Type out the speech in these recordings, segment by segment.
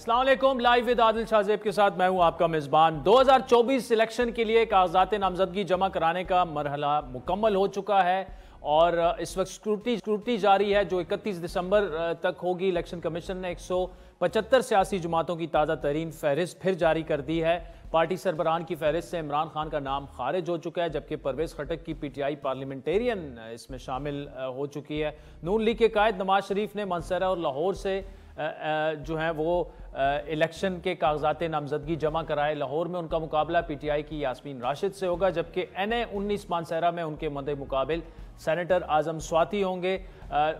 अस्सलाम वालेकुम। Live with Adil Shahzeb के साथ मैं हूं आपका मेजबान। 2024 इलेक्शन के लिए कागजात नामजदगी जमा कराने का मरहला मुकम्मल हो चुका है और इस वक्त स्क्रूटनी जारी है जो 31 दिसंबर तक होगी। इलेक्शन कमीशन ने 175 सियासी जमातों की ताज़ा तरीन फहरिस्त फिर जारी कर दी है। पार्टी सरबराहान की फहरिस्त से इमरान खान का नाम खारिज हो चुका है, जबकि परवेज खटक की पीटीआई पार्लियामेंटेरियन इसमें शामिल हो चुकी है। नून लीग के कायद नवाज शरीफ ने मानसरा और लाहौर से जो है वो इलेक्शन के कागजात नामजदगी जमा कराए। लाहौर में उनका मुकाबला पीटीआई की यास्मीन राशिद से होगा, जबकि NA-19 मानसरा में उनके मद्दे मुकाबिल सेनेटर आजम स्वाति होंगे।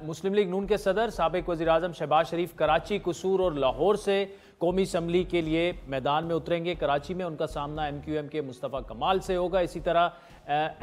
मुस्लिम लीग नून के सदर साबिक वज़ीर आज़म शहबाज शरीफ कराची, कसूर और लाहौर से कौमी असम्बली के लिए मैदान में उतरेंगे। कराची में उनका सामना MQM के मुस्तफ़ा कमाल से होगा। इसी तरह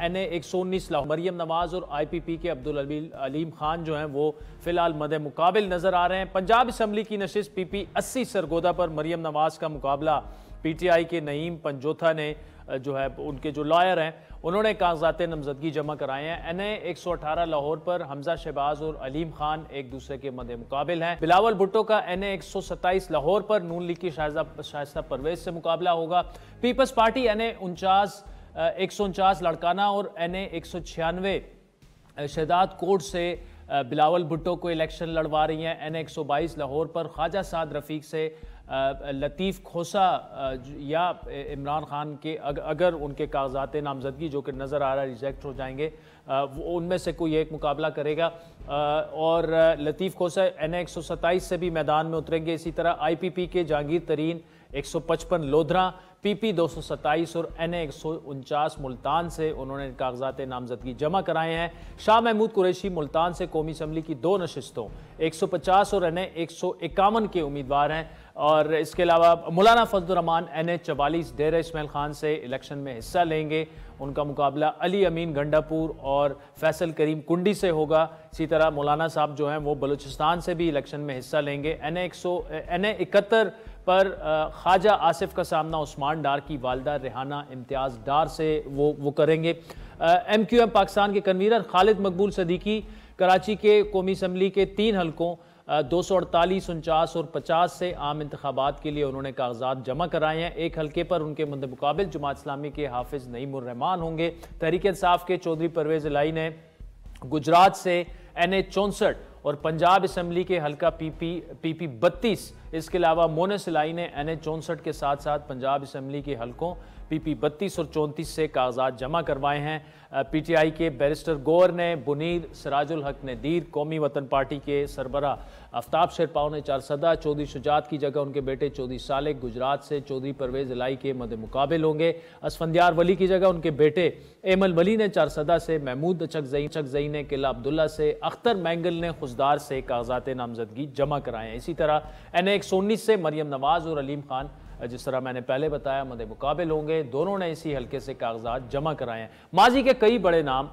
NA-119 मरियम नवाज और IPP के अब्दुल अलीम खान जो हैं वो फिलहाल मदे मुकाबिल नजर आ रहे हैं। पंजाब असम्बली की नशिस्त PP 80 सरगोदा पर मरियम नवाज का मुकाबला PTI के नईम पंजोथा ने जो है उनके जो लॉयर हैं उन्होंने कागजात नामजदगी जमा कराए हैं। NA-118 लाहौर पर हमजा शहबाज और अलीम खान एक दूसरे के मद्दे मुकाबिल हैं। बिलावल भुट्टो का NA-127 लाहौर पर नून लीग की शाइस्ता परवेज से मुकाबला होगा। पीपल्स पार्टी NA-149 लड़काना और NA-196 शहदाद कोट से बिलावल भुट्टो को इलेक्शन लड़वा रही हैं। NA-122 लाहौर पर ख्वाजा साद रफ़ीक से लतीफ़ खोसा या इमरान खान के अगर उनके कागजात नामजदगी जो कि नज़र आ रहा है रिजेक्ट हो जाएंगे, उनमें से कोई एक मुकाबला करेगा और लतीफ़ खोसा NA-127 से भी मैदान में उतरेंगे। इसी तरह IPP के जहांगीर तरीन 155 लोधरा, PP 227 और NA-149 मुल्तान से उन्होंने कागजात नामजदगी जमा कराए हैं। शाह महमूद कुरैशी मुल्तान से कौमी असम्बली की 2 नशिस्तों 150 और NA-151 के उम्मीदवार हैं और इसके अलावा मौलाना फजलुर रहमान NA-44 डेरा इस्माइल खान से इलेक्शन में हिस्सा लेंगे। उनका मुकाबला अली अमीन गंडापुर और फैसल करीम कुंडी से होगा। इसी तरह मौलाना साहब जो हैं वो बलूचिस्तान से भी इलेक्शन में हिस्सा लेंगे। NA-71 पर ख्वाजा आसिफ का सामना उस्मान डार की वालदा रेहाना इम्तियाज़ डार से वो करेंगे। MQM पाकिस्तान के कन्वीनर खालिद मकबूल सदीकी कराची के कौमी असम्बली के 3 हलकों 248, 49 और 50 से आम इंतखाबात के लिए उन्होंने कागजात जमा कराए हैं। एक हल्के पर उनके मद्दे मुकाबिल जमात इस्लामी के हाफिज नईमुर रहमान होंगे। तहरीक इंसाफ के चौधरी परवेज इलाई ने गुजरात से NA-64 और पंजाब असम्बली के हल्का PP 32, इसके अलावा मोनस इलाई ने NA-64 के साथ साथ पंजाब असम्बली के हल्कों PP 32 और 34 से कागजात जमा करवाए हैं। PTI के बैरिस्टर गौर ने बुनीर, सिराजुल हक ने दीर, कौमी वतन पार्टी के सरबरा आफ्ताब शेरपाव ने चारसदा, चौधरी शुजात की जगह उनके बेटे चौधरी सालेक गुजरात से चौधरी परवेज इलाई के मद्दे मुकाबिल होंगे। असफंदियार वली की जगह उनके बेटे एमल वली ने चारसदा से, महमूद चकजई ने किला अब्दुल्ला से, अख्तर मैंगल ने खुशदार से कागजात नामजदगी जमा कराए हैं। इसी तरह NA-119 से मरियम नवाज और अलीम खान जिस तरह मैंने पहले बताया मद्दे मुकाबिल होंगे। दोनों ने इसी हल्के से कागजात जमा कराए हैं। माजी के कई बड़े नाम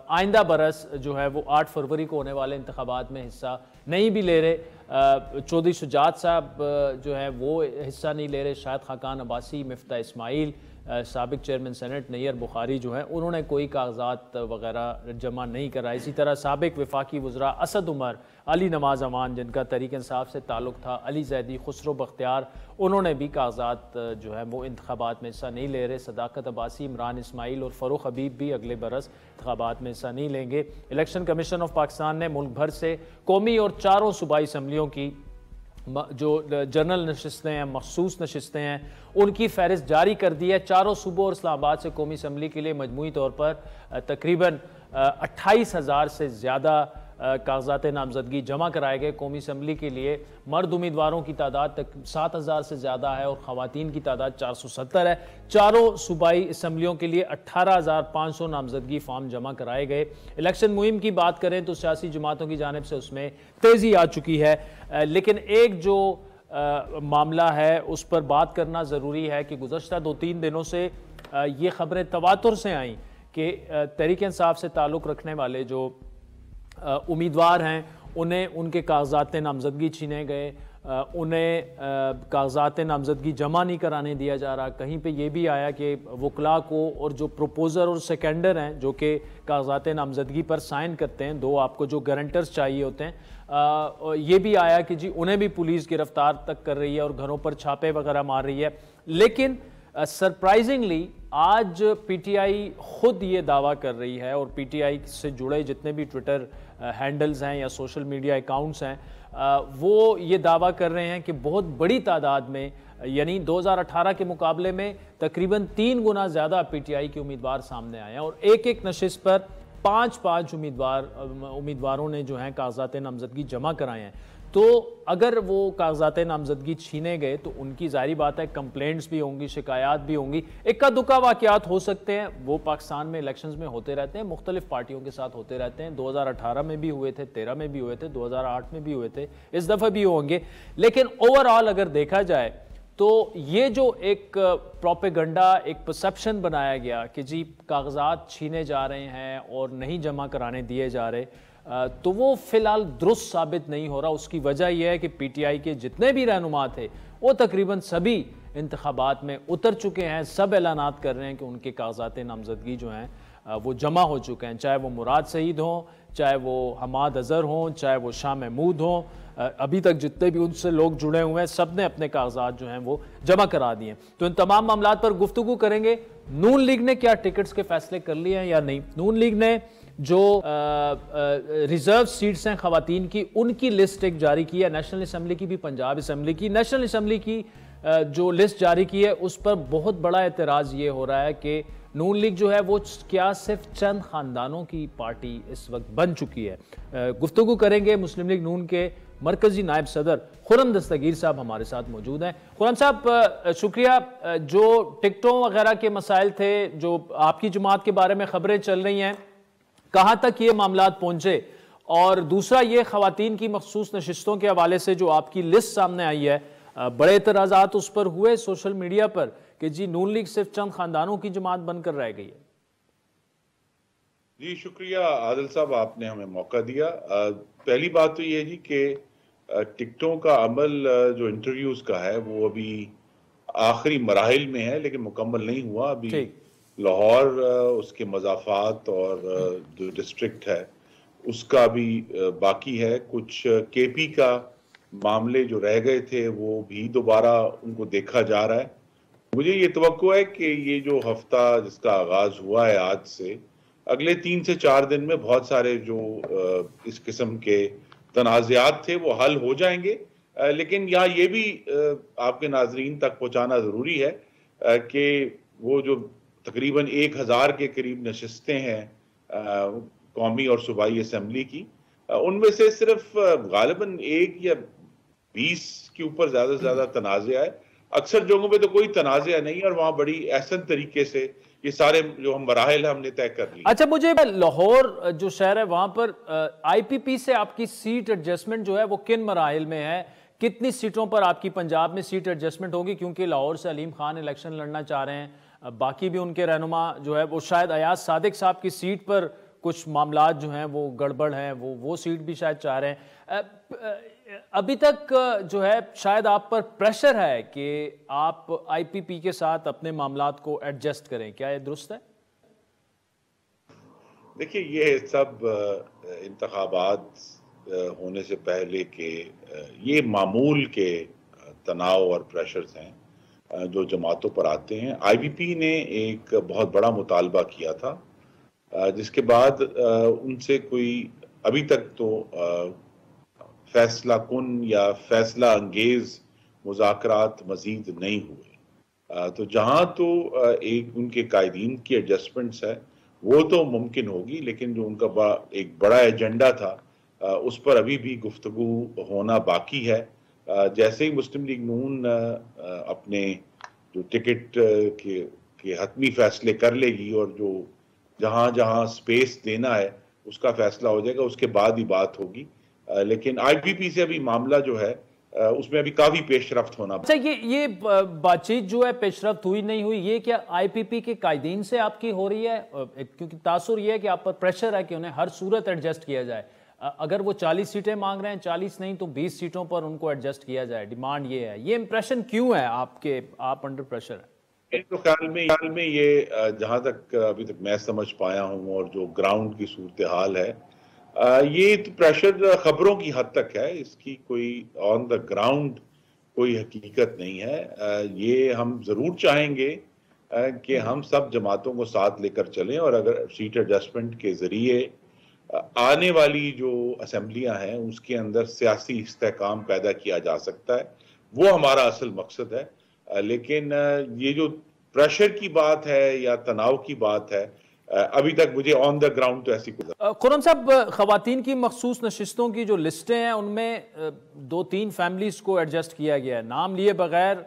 आइंदा बरस जो है वो 8 फरवरी को होने वाले इंतखाबात में हिस्सा नहीं भी ले रहे। चौधरी शुजात साहब जो है वो हिस्सा नहीं ले रहे। शायद खाकान अब्बासी, मिफ्ता इस्माइल, साबिक चेयरमैन सेनेट नैयर बुखारी जो हैं उन्होंने कोई कागजात वगैरह जमा नहीं करा। इसी तरह साबिक वफाकी वज़रा असद उमर, अली नवाज अमान जिनका तहरीक इंसाफ से ताल्लुक़ था, अली जैदी, खुसरो बख्तियार, उन्होंने भी कागजात जो है वो इंतखाबात में हिस्सा नहीं ले रहे। सदाकत अब्बासी, इमरान इस्माइल और फ़रूख हबीब भी अगले बरस इंतखाबात में हिस्सा नहीं लेंगे। इलेक्शन कमीशन ऑफ पाकिस्तान ने मुल्क भर से कौमी और 4 सूबाई असम्बलियों की जो जनरल नशिस्तें हैं, मखसूस नशिस्तें हैं, उनकी फहरिस्त जारी कर दी है। 4 सूबों और इस्लामाबाद से कौमी असम्बली के लिए मजमूई तौर पर तकरीबन 28,000 से ज़्यादा कागजात नामजदगी जमा कराए गए। कौमी असम्बली के लिए मर्द उम्मीदवारों की तादाद तक 7,000 से ज़्यादा है और ख़वातीन की तादाद 470 है। 4 सूबाई असम्बलियों के लिए 18,500 नामजदगी फॉर्म जमा कराए गए। इलेक्शन मुहिम की बात करें तो सियासी जमातों की जानिब से उसमें तेज़ी आ चुकी है, लेकिन एक जो मामला है उस पर बात करना ज़रूरी है कि गुज़श्ता 2-3 दिनों से ये ख़बरें तवातुर से आई कि तहरीक इंसाफ से ताल्लुक़ रखने वाले जो उम्मीदवार हैं उन्हें उनके कागजात नामजदगी छीने गए, उन्हें कागजात नामजदगी जमा नहीं कराने दिया जा रहा। कहीं पे ये भी आया कि वकला को और जो प्रोपोज़र और सेकेंडर हैं जो कि कागजात नामजदगी पर साइन करते हैं, 2 आपको जो गारंटर्स चाहिए होते हैं, ये भी आया कि जी उन्हें भी पुलिस गिरफ्तार तक कर रही है और घरों पर छापे वगैरह मार रही है। लेकिन सरप्राइजिंगली आज पीटीआई खुद ये दावा कर रही है और पीटीआई से जुड़े जितने भी ट्विटर हैंडल्स हैं या सोशल मीडिया अकाउंट्स हैं, वो ये दावा कर रहे हैं कि बहुत बड़ी तादाद में, यानी 2018 के मुकाबले में तकरीबन 3 गुना ज़्यादा पीटीआई के उम्मीदवार सामने आए हैं और एक एक नशिस्त पर 5 उम्मीदवारों ने जो हैं कागजात नामजदगी जमा कराए हैं। तो अगर वो कागजात नामजदगी छीने गए तो उनकी जाहिर बात है कंप्लेंट्स भी होंगी, शिकायत भी होंगी, इक्का दुक्का वाकयात हो सकते हैं। वो पाकिस्तान में इलेक्शंस में होते रहते हैं, मुख्तलिफ पार्टियों के साथ होते रहते हैं। 2018 में भी हुए थे, 13 में भी हुए थे, 2008 में भी हुए थे, इस दफ़ा भी होंगे। लेकिन ओवरऑल अगर देखा जाए तो ये जो एक प्रोपेगंडा, एक परसेप्शन बनाया गया कि जी कागजात छीने जा रहे हैं और नहीं जमा कराने दिए जा रहे, तो वो फिलहाल दुरुस्त साबित नहीं हो रहा। उसकी वजह यह है कि पीटीआई के जितने भी रहनुमा थे वो तकरीबन सभी इंतखाबात में उतर चुके हैं। सब ऐलानात कर रहे हैं कि उनके कागजात नामजदगी जो हैं वो जमा हो चुके हैं, चाहे वो मुराद सईद हों, चाहे वो हमाद अजहर हों, चाहे वो शाह महमूद हों। अभी तक जितने भी उनसे लोग जुड़े हुए हैं सब ने अपने कागजात जो हैं वो जमा करा दिए। तो इन तमाम मामलात पर गुफ्तगू करेंगे। नून लीग ने क्या टिकट्स के फैसले कर लिए हैं या नहीं? नून लीग ने जो रिजर्व सीट्स हैं खवातीन की, उनकी लिस्ट एक जारी की है, नेशनल असम्बली की भी, पंजाब असम्बली की। नेशनल असम्बली की जो लिस्ट जारी की है उस पर बहुत बड़ा एतराज़ ये हो रहा है कि नून लीग जो है वो क्या सिर्फ चंद ख़ानदानों की पार्टी इस वक्त बन चुकी है। गुफ्तगू करेंगे। मुस्लिम लीग नून के मरकजी नायब सदर खुर्रम दस्तगीर साहब हमारे साथ मौजूद हैं। खुर्रम साहब शुक्रिया। जो टिकटों वगैरह के मसाइल थे, जो आपकी जमात के बारे में खबरें चल रही हैं, कहाँ तक ये मामलात पहुँचे? और दूसरा ये ख़वातीन की मखसूस नशिस्तों के हवाले से जो आपकी लिस्ट सामने आई है, बड़े एतराज़ात उस पर हुए सोशल मीडिया पर कि जी नून लीग सिर्फ चंद खानदानों की जमात बनकर रह गई है। जी शुक्रिया आदिल साहब, आपने हमें मौका दिया। पहली बात तो ये है जी कि टिकटों का अमल जो इंटरव्यूज का है वो अभी आखिरी मराहिल में है, लेकिन मुकम्मल नहीं हुआ अभी। लाहौर उसके मज़ाफ़ात और जो डिस्ट्रिक्ट है उसका भी बाकी है। कुछ केपी का मामले जो रह गए थे वो भी दोबारा उनको देखा जा रहा है। मुझे ये तवक्को है कि ये जो हफ्ता जिसका आगाज हुआ है आज से, अगले 3 से 4 दिन में बहुत सारे जो इस किस्म के तनाज़ात थे वो हल हो जाएंगे। लेकिन यहाँ ये भी आपके नाजरीन तक पहुँचाना ज़रूरी है कि वो जो तकरीबन 1000 के करीब नशिस्तें हैं कौमी और सूबाई असम्बली की, उनमें से सिर्फ गालिबन 1 या 20 के ऊपर ज़्यादा से ज़्यादा तनाज़ा है। अक्सर जगहों पे तो कोई तनाज़ा नहीं और वहाँ बड़ी एहसन तरीके से ये सारे जो हम मराहिल हमने तय कर लिए। अच्छा, मुझे लाहौर जो शहर है वहाँ पर आईपीपी से आपकी सीट एडजस्टमेंट जो है वो किन मराहिल में है? कितनी सीटों पर आपकी पंजाब में सीट एडजस्टमेंट होगी? क्योंकि लाहौर से अलीम खान इलेक्शन लड़ना चाह रहे हैं, बाकी भी उनके रहनुमा जो है वो, शायद अयाज सादिक साहब की सीट पर कुछ मामलात जो हैं वो गड़बड़ हैं, वो सीट भी शायद चाह रहे हैं। अभी तक जो है शायद आप पर प्रेशर है कि आप आईपीपी के साथ अपने मामलात को एडजस्ट करें, क्या ये दुरुस्त है? देखिए, ये सब इंतखाबात होने से पहले के ये मामूल के तनाव और प्रेशर्स हैं जो जमातों पर आते हैं। आईपीपी ने एक बहुत बड़ा मुतालबा किया था जिसके बाद उनसे कोई अभी तक तो फैसला कुन या फैसला अंगेज मुज़ाकरात मजीद नहीं हुए। तो जहाँ तो एक उनके कायदीन की एडजस्टमेंट्स है वो तो मुमकिन होगी, लेकिन जो उनका एक बड़ा एजेंडा था उस पर अभी भी गुफ्तगू होना बाकी है। जैसे ही मुस्लिम लीग नून अपने जो टिकट के हतमी फैसले कर लेगी और जो जहाँ जहाँ स्पेस देना है उसका फैसला हो जाएगा, उसके बाद ही बात होगी। लेकिन आईपीपी से अभी मामला जो है उसमें अभी काफी पेशरफ्त होना। अच्छा, ये बातचीत जो है पेशरफ्त हुई नहीं हुई, ये क्या आईपीपी के कायदीन से आपकी हो रही है? क्योंकि तासुर ये है कि आप पर प्रेशर है कि उन्हें हर सूरत एडजस्ट किया जाए। अगर वो 40 सीटें मांग रहे हैं, 40 नहीं तो 20 सीटों पर उनको एडजस्ट किया जाए, डिमांड ये है। ये इंप्रेशन क्यों है आपके, आप अंडर प्रेशर है? तो ख्याल में ये जहां तक अभी तक मैं समझ पाया हूं और जो ग्राउंड की सूरत हाल है, ये तो प्रेशर खबरों की हद तक है, इसकी कोई ऑन द ग्राउंड कोई हकीकत नहीं है। ये हम जरूर चाहेंगे कि हम सब जमातों को साथ लेकर चलें, और अगर सीट एडजस्टमेंट के जरिए आने वाली जो असेंबलियां हैं उसके अंदर सियासी इस्तेहकाम पैदा किया जा सकता है, वो हमारा असल मकसद है। लेकिन ये जो प्रेशर की बात है या तनाव की बात है, अभी तक मुझे ऑन द ग्राउंड तो ऐसी कोई। खुर्रम साहब, खवातीन की मखसूस नशिस्तों की जो लिस्टें हैं उनमें 2-3 फैमिलीज को एडजस्ट किया गया है। नाम लिए बगैर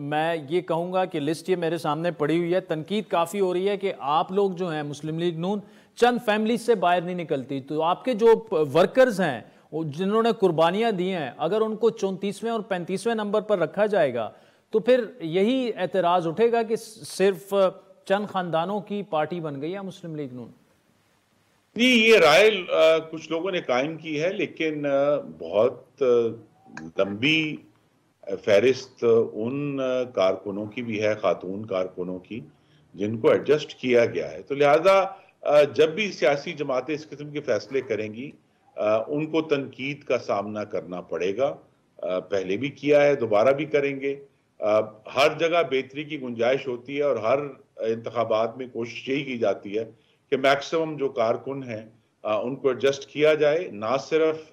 मैं ये कहूँगा कि लिस्ट ये मेरे सामने पड़ी हुई है। तनकीद काफ़ी हो रही है कि आप लोग जो हैं मुस्लिम लीग नून चंद फैमिलीज से बाहर नहीं निकलती, तो आपके जो वर्कर्स हैं जिन्होंने कुर्बानियाँ दी हैं, अगर उनको 34वें और 35वें नंबर पर रखा जाएगा तो फिर यही एतराज़ उठेगा कि सिर्फ चंद खानदानों की पार्टी बन गई है मुस्लिम लीग नून। नहीं, ये राय कुछ लोगों ने कायम की है, लेकिन बहुत लंबी फहरिस्त उन कारकुनों की भी है, खातून कारकुनों की, जिनको एडजस्ट किया गया है। तो लिहाजा जब भी सियासी जमातें इस किस्म के फैसले करेंगी उनको तनकीद का सामना करना पड़ेगा। पहले भी किया है, दोबारा भी करेंगे। हर जगह बेहतरी की गुंजाइश होती है और हर इंतखाबात में कोशिश यही की जाती है कि मैक्सिमम जो कारकुन हैं उनको एडजस्ट किया जाए। ना सिर्फ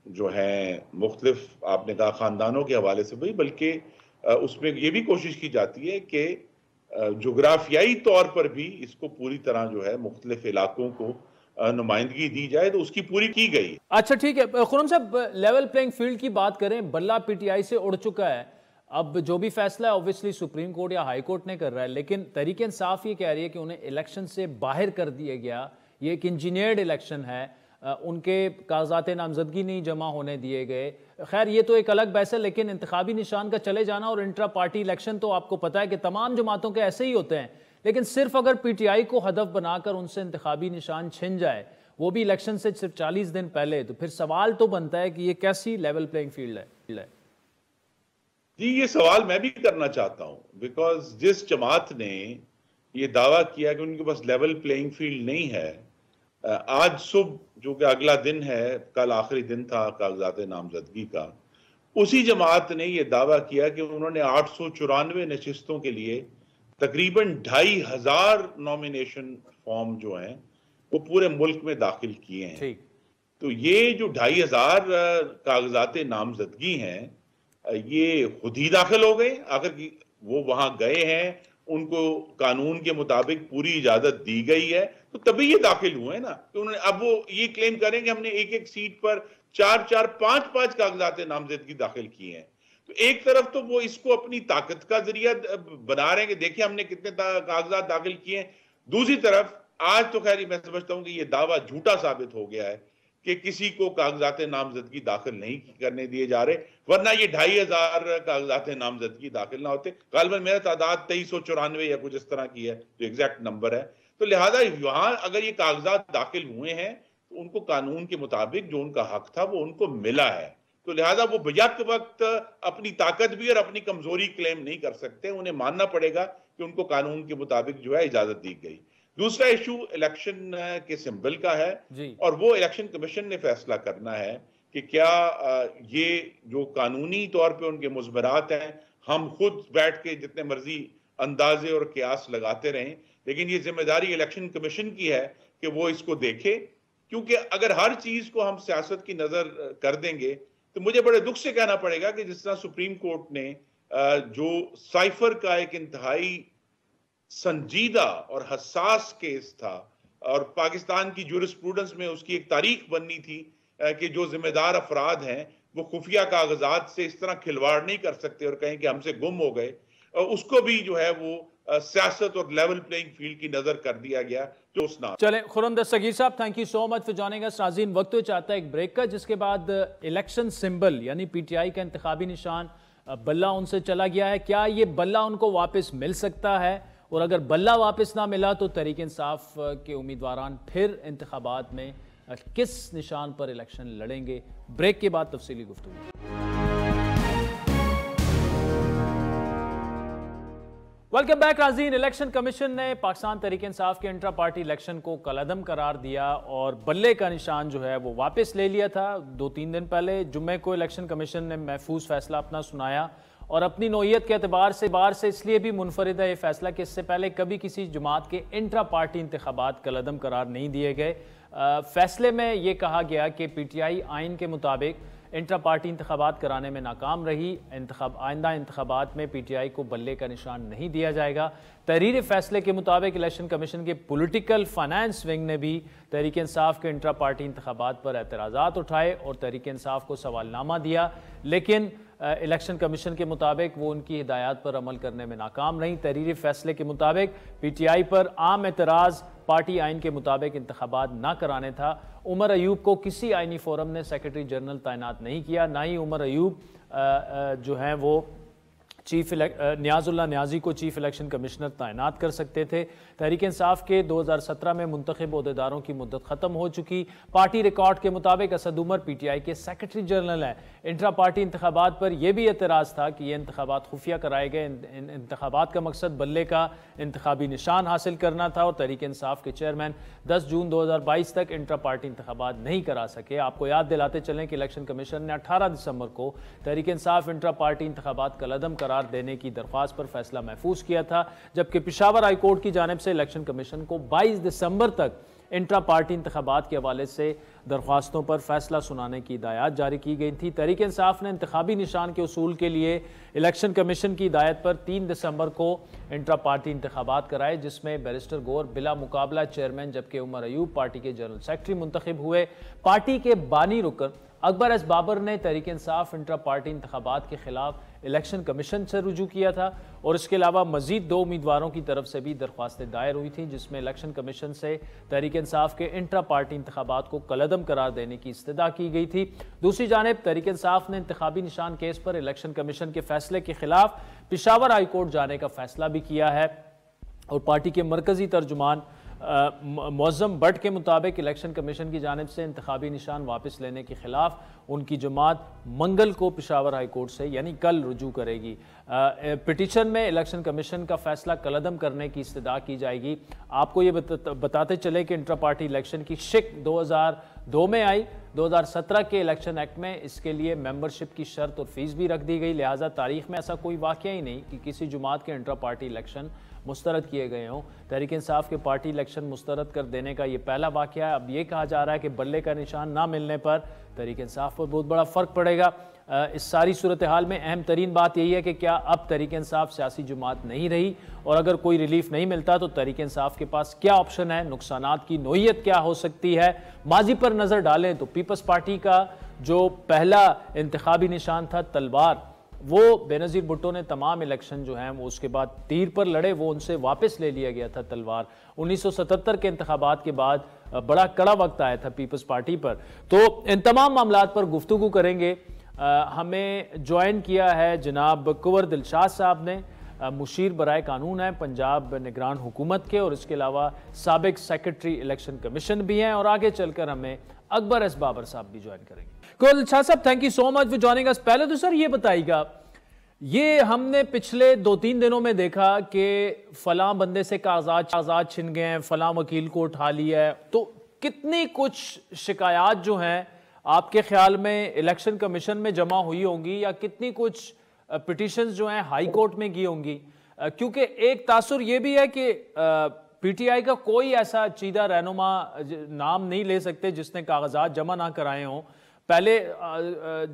जो हैं मुख्तलिफ आपने कहा खानदानों के हवाले से भी, बल्कि उसमें ये भी कोशिश की जाती है कि जोग्राफियाई तौर पर भी इसको पूरी तरह जो है मुख्तलिफ इलाकों को नुमाइंदगी दी जाए, तो उसकी पूरी की गई। अच्छा ठीक है खुर्रम साहब, लेवल प्लेइंग फील्ड की बात करें, बल्ला पीटीआई से उड़ चुका है। अब जो भी फैसला है ऑब्वियसली सुप्रीम कोर्ट या हाई कोर्ट ने कर रहा है, लेकिन तहरीक इंसाफ ये कह रही है कि उन्हें इलेक्शन से बाहर कर दिया गया। ये एक इंजीनियर्ड इलेक्शन है, उनके कागजात नामजदगी नहीं जमा होने दिए गए। खैर ये तो एक अलग बहस है, लेकिन इंतखाबी निशान का चले जाना और इंट्रा पार्टी इलेक्शन तो आपको पता है कि तमाम जमातों के ऐसे ही होते हैं। लेकिन सिर्फ अगर पीटीआई को हदफ बनाकर उनसे इंतखाबी निशान छिन जाए, वो भी इलेक्शन से सिर्फ 40 दिन पहले, तो फिर सवाल तो बनता है कि ये कैसी लेवल प्लेइंग फील्ड है। जी, ये सवाल मैं भी करना चाहता हूं, बिकॉज जिस जमात ने ये दावा किया कि उनके पास लेवल प्लेइंग फील्ड नहीं है, आज सुबह जो कि अगला दिन है, कल आखिरी दिन था कागजात नामजदगी का, उसी जमात ने यह दावा किया कि उन्होंने 894 नशिस्तों के लिए तकरीबन 2500 नॉमिनेशन फॉर्म जो हैं वो पूरे मुल्क में दाखिल किए हैं। तो ये जो 2500 कागजात नामजदगी हैं, ये खुद ही दाखिल हो गए। अगर वो वहां गए हैं, उनको कानून के मुताबिक पूरी इजाजत दी गई है, तो तभी ये दाखिल हुए ना। तो उन्होंने अब वो ये क्लेम करें कि हमने एक एक सीट पर 4-4, 5-5 कागजात नामजदगी दाखिल किए हैं। तो एक तरफ तो वो इसको अपनी ताकत का जरिया बना रहे हैं कि देखिए हमने कितने कागजात दाखिल किए हैं। दूसरी तरफ आज तो खैर मैं समझता हूं कि ये दावा झूठा साबित हो गया है कि किसी को कागजात नामजदगी दाखिल नहीं करने दिए जा रहे, वरना ये 2500 कागजात नामजदगी दाखिल ना होते। गालिबन मेरा तादाद 2394 या कुछ इस तरह की है, जो एग्जैक्ट नंबर है। तो लिहाजा वहां अगर ये कागजात दाखिल हुए हैं तो उनको कानून के मुताबिक जो उनका हक था वो उनको मिला है। तो लिहाजा वो बेयक वक्त अपनी ताकत भी और अपनी कमजोरी क्लेम नहीं कर सकते। उन्हें मानना पड़ेगा कि उनको कानून के मुताबिक जो है इजाजत दी गई। दूसरा इशू इलेक्शन के सिंबल का है, और वो इलेक्शन कमीशन ने फैसला करना है कि क्या ये जो कानूनी तौर पे उनके मुज़मरात हैं, हम खुद बैठ के जितने मर्जी अंदाजे और कियास लगाते रहें, लेकिन ये जिम्मेदारी इलेक्शन कमीशन की है कि वो इसको देखे। क्योंकि अगर हर चीज को हम सियासत की नजर कर देंगे तो मुझे बड़े दुख से कहना पड़ेगा कि जिस तरह सुप्रीम कोर्ट ने जो साइफर का एक इंतहाई संजीदा और हसास केस था, और पाकिस्तान की जूरिस्प्रूडेंस में उसकी एक तारीख बननी थी कि जो जिम्मेदार अफराद हैं वो खुफिया कागजात से इस तरह खिलवाड़ नहीं कर सकते और कहें कि हमसे गुम हो गए, उसको भी जो है वो सियासत और लेवल प्लेइंग फील्ड की नजर कर दिया गया। जो उसना चले खुर्रम दस्तगीर साहब, thank you so much for joining us. नाज़रीन, वक्त तो चाहता है एक ब्रेक का, जिसके बाद इलेक्शन सिंबल यानी पीटीआई का इंतखाबी निशान बल्ला उनसे चला गया है। क्या ये बल्ला उनको वापस मिल सकता है, और अगर बल्ला वापस ना मिला तो तहरीक इंसाफ के उम्मीदवारान फिर इंतखाबात में किस निशान पर इलेक्शन लड़ेंगे? ब्रेक के बाद तफसीली गुफ्तगू। वेलकम बैक नाज़रीन। इलेक्शन कमीशन ने पाकिस्तान तहरीक इंसाफ के इंट्रा पार्टी इलेक्शन को कलअदम करार दिया और बल्ले का निशान जो है वो वापस ले लिया था। 2-3 दिन पहले जुम्मे को इलेक्शन कमीशन ने महफूज फैसला अपना सुनाया और अपनी नौइयत के एतबार से इसलिए भी मुनफरिद है ये फैसला कि इससे पहले कभी किसी जमात के इंट्रा पार्टी इंतखाबात कलअदम करार नहीं दिए गए। फैसले में ये कहा गया कि PTI आइन के मुताबिक इंट्रा पार्टी इंतखाबात कराने में नाकाम रही। आइंदा इंतखाबात में PTI को बल्ले का निशान नहीं दिया जाएगा। तहरीर फैसले के मुताबिक इलेक्शन कमीशन के पॉलिटिकल फाइनेंस विंग ने भी तहरीक इंसाफ के इंट्रा पार्टी इंतखाबात पर एतराज़ात उठाए और तहरीक इंसाफ को सवालनामा दिया, लेकिन इलेक्शन कमीशन के मुताबिक वो उनकी हिदायत पर अमल करने में नाकाम रही। तहरीर फैसले के मुताबिक PTI पर आम एतराज़ पार्टी आइन के मुताबिक इंतखाबात ना कराने था। उमर अयूब को किसी आइनी फोरम ने सेक्रेटरी जनरल तैनात नहीं किया, ना ही उमर अयूब जो हैं वो न्याजुल्लाह न्याजी को चीफ इलेक्शन कमिश्नर तैनात कर सकते थे। तहरीक इंसाफ के 2017 में मुंतखब ओहदेदारों की मुद्दत ख़त्म हो चुकी। पार्टी रिकॉर्ड के मुताबिक असद उमर PTI के सेक्रेटरी जनरल हैं। इंट्रा पार्टी इंतखाबात पर यह भी एतराज़ था कि ये इंतखाबात खुफिया कराए गए। इंतखाबात का मकसद बल्ले का इंतखाबी निशान हासिल करना था और तहरीक इंसाफ के चेयरमैन 10 जून 2022 तक इंट्रा पार्टी इंतखाबात नहीं करा सके। आपको याद दिलाते चलें कि इलेक्शन कमीशन ने 18 दिसंबर को तहरीक इंसाफ इंट्रा पार्टी इंतखाबात कलअदम करार देने की दरख्वास्त पर फैसला महफूज किया था, जबकि पेशावर हाई कोर्ट की जानिब से इलेक्शन कमीशन को 22 दिसंबर तक इंट्रा पार्टी इंतखाबात के हवाले से दरख्वास्तों पर फैसला सुनाने की हिदायत जारी की गई थी। तहरीक इंसाफ ने इंतखाबी निशान के उसूल के लिए इलेक्शन कमीशन की हिदायत पर 3 दिसंबर को इंट्रा पार्टी इंतखाबात कराए, जिसमें बैरिस्टर गौर बिला मुकाबला चेयरमैन जबकि उमर अयूब पार्टी के जनरल सेक्रेटरी मुंतखब हुए। पार्टी के बानी रुकन अकबर एस बाबर ने तहरीक इंसाफ इंट्रा पार्टी इंतखाबात के खिलाफ इलेक्शन कमीशन से रुजू किया था और इसके अलावा मजीद 2 उम्मीदवारों की तरफ से भी दरख्वास्तें दायर हुई थी, जिसमें इलेक्शन कमीशन से तहरीक इंसाफ के इंट्रा पार्टी इंतखाबात को कलअदम करार देने की इस्तदा की गई थी। दूसरी जानिब तहरीक इंसाफ ने इंतखाबी निशान केस पर इलेक्शन कमीशन के फैसले के खिलाफ पेशावर हाई कोर्ट जाने का फैसला भी किया है और पार्टी के मरकजी तर्जुमान मौज़म भट्ट के मुताबिक इलेक्शन कमीशन की जानिब से इंतखाबी निशान वापस लेने के खिलाफ उनकी जमात मंगल को पेशावर हाई कोर्ट से यानी कल रुजू करेगी। पिटीशन में इलेक्शन कमीशन का फैसला कलअदम करने की इस्तदा की जाएगी। आपको ये बताते चले कि इंट्रा पार्टी इलेक्शन की शिक 2002 में आई। 2017 के इलेक्शन एक्ट में इसके लिए मेंबरशिप की शर्त और फीस भी रख दी गई, लिहाजा तारीख में ऐसा कोई वाक़या ही नहीं कि किसी जमात के इंट्रा पार्टी इलेक्शन मुस्तरद किए गए हों। तहरीक इंसाफ के पार्टी इलेक्शन मुस्तरद कर देने का ये पहला वाक़या है। अब ये कहा जा रहा है कि बल्ले का निशान ना मिलने पर तहरीक इंसाफ पर बहुत बड़ा फ़र्क पड़ेगा। इस सारी सूरत हाल में अहम तरीन बात यही है कि क्या अब तहरीक इंसाफ सियासी जमात नहीं रही और अगर कोई रिलीफ नहीं मिलता तो तहरीक इंसाफ के पास क्या ऑप्शन है, नुकसानात की नोयत क्या हो सकती है। माजी पर नज़र डालें तो पीपल्स पार्टी का जो पहला इंतखाबी निशान था तलवार, वो बेनज़ीर भुट्टो ने तमाम इलेक्शन जो हैं वो उसके बाद तीर पर लड़े, वो उनसे वापस ले लिया गया था तलवार। 1977 के इंतखाबात के बाद बड़ा कड़ा वक्त आया था पीपल्स पार्टी पर। तो इन तमाम मामलात पर गुफ्तगू करेंगे। हमें ज्वाइन किया है जनाब कुंवर दिलशाद साहब ने, मुशीर बराए कानून है पंजाब निगरान हुकूमत के और इसके अलावा साबिक सेक्रेटरी इलेक्शन कमीशन भी हैं, और आगे चलकर हमें अकबर एस बाबर साहब भी ज्वाइन करेंगे। कुंवर दिलशाद साहब, thank you so much for joining us. पहले तो सर ये बताइएगा, ये हमने पिछले 2-3 दिनों में देखा कि फलां बंदे से कागजात छिन गए हैं, फलां वकील को उठा लिया है, तो कितनी कुछ शिकायत जो हैं आपके ख्याल में इलेक्शन कमीशन में जमा हुई होंगी या कितनी कुछ पिटिशंस जो हैं हाई कोर्ट में गई होंगी? क्योंकि एक तासुर ये भी है कि PTI का कोई ऐसा चीदा रहनुमा नाम नहीं ले सकते जिसने कागजात जमा ना कराए हों। पहले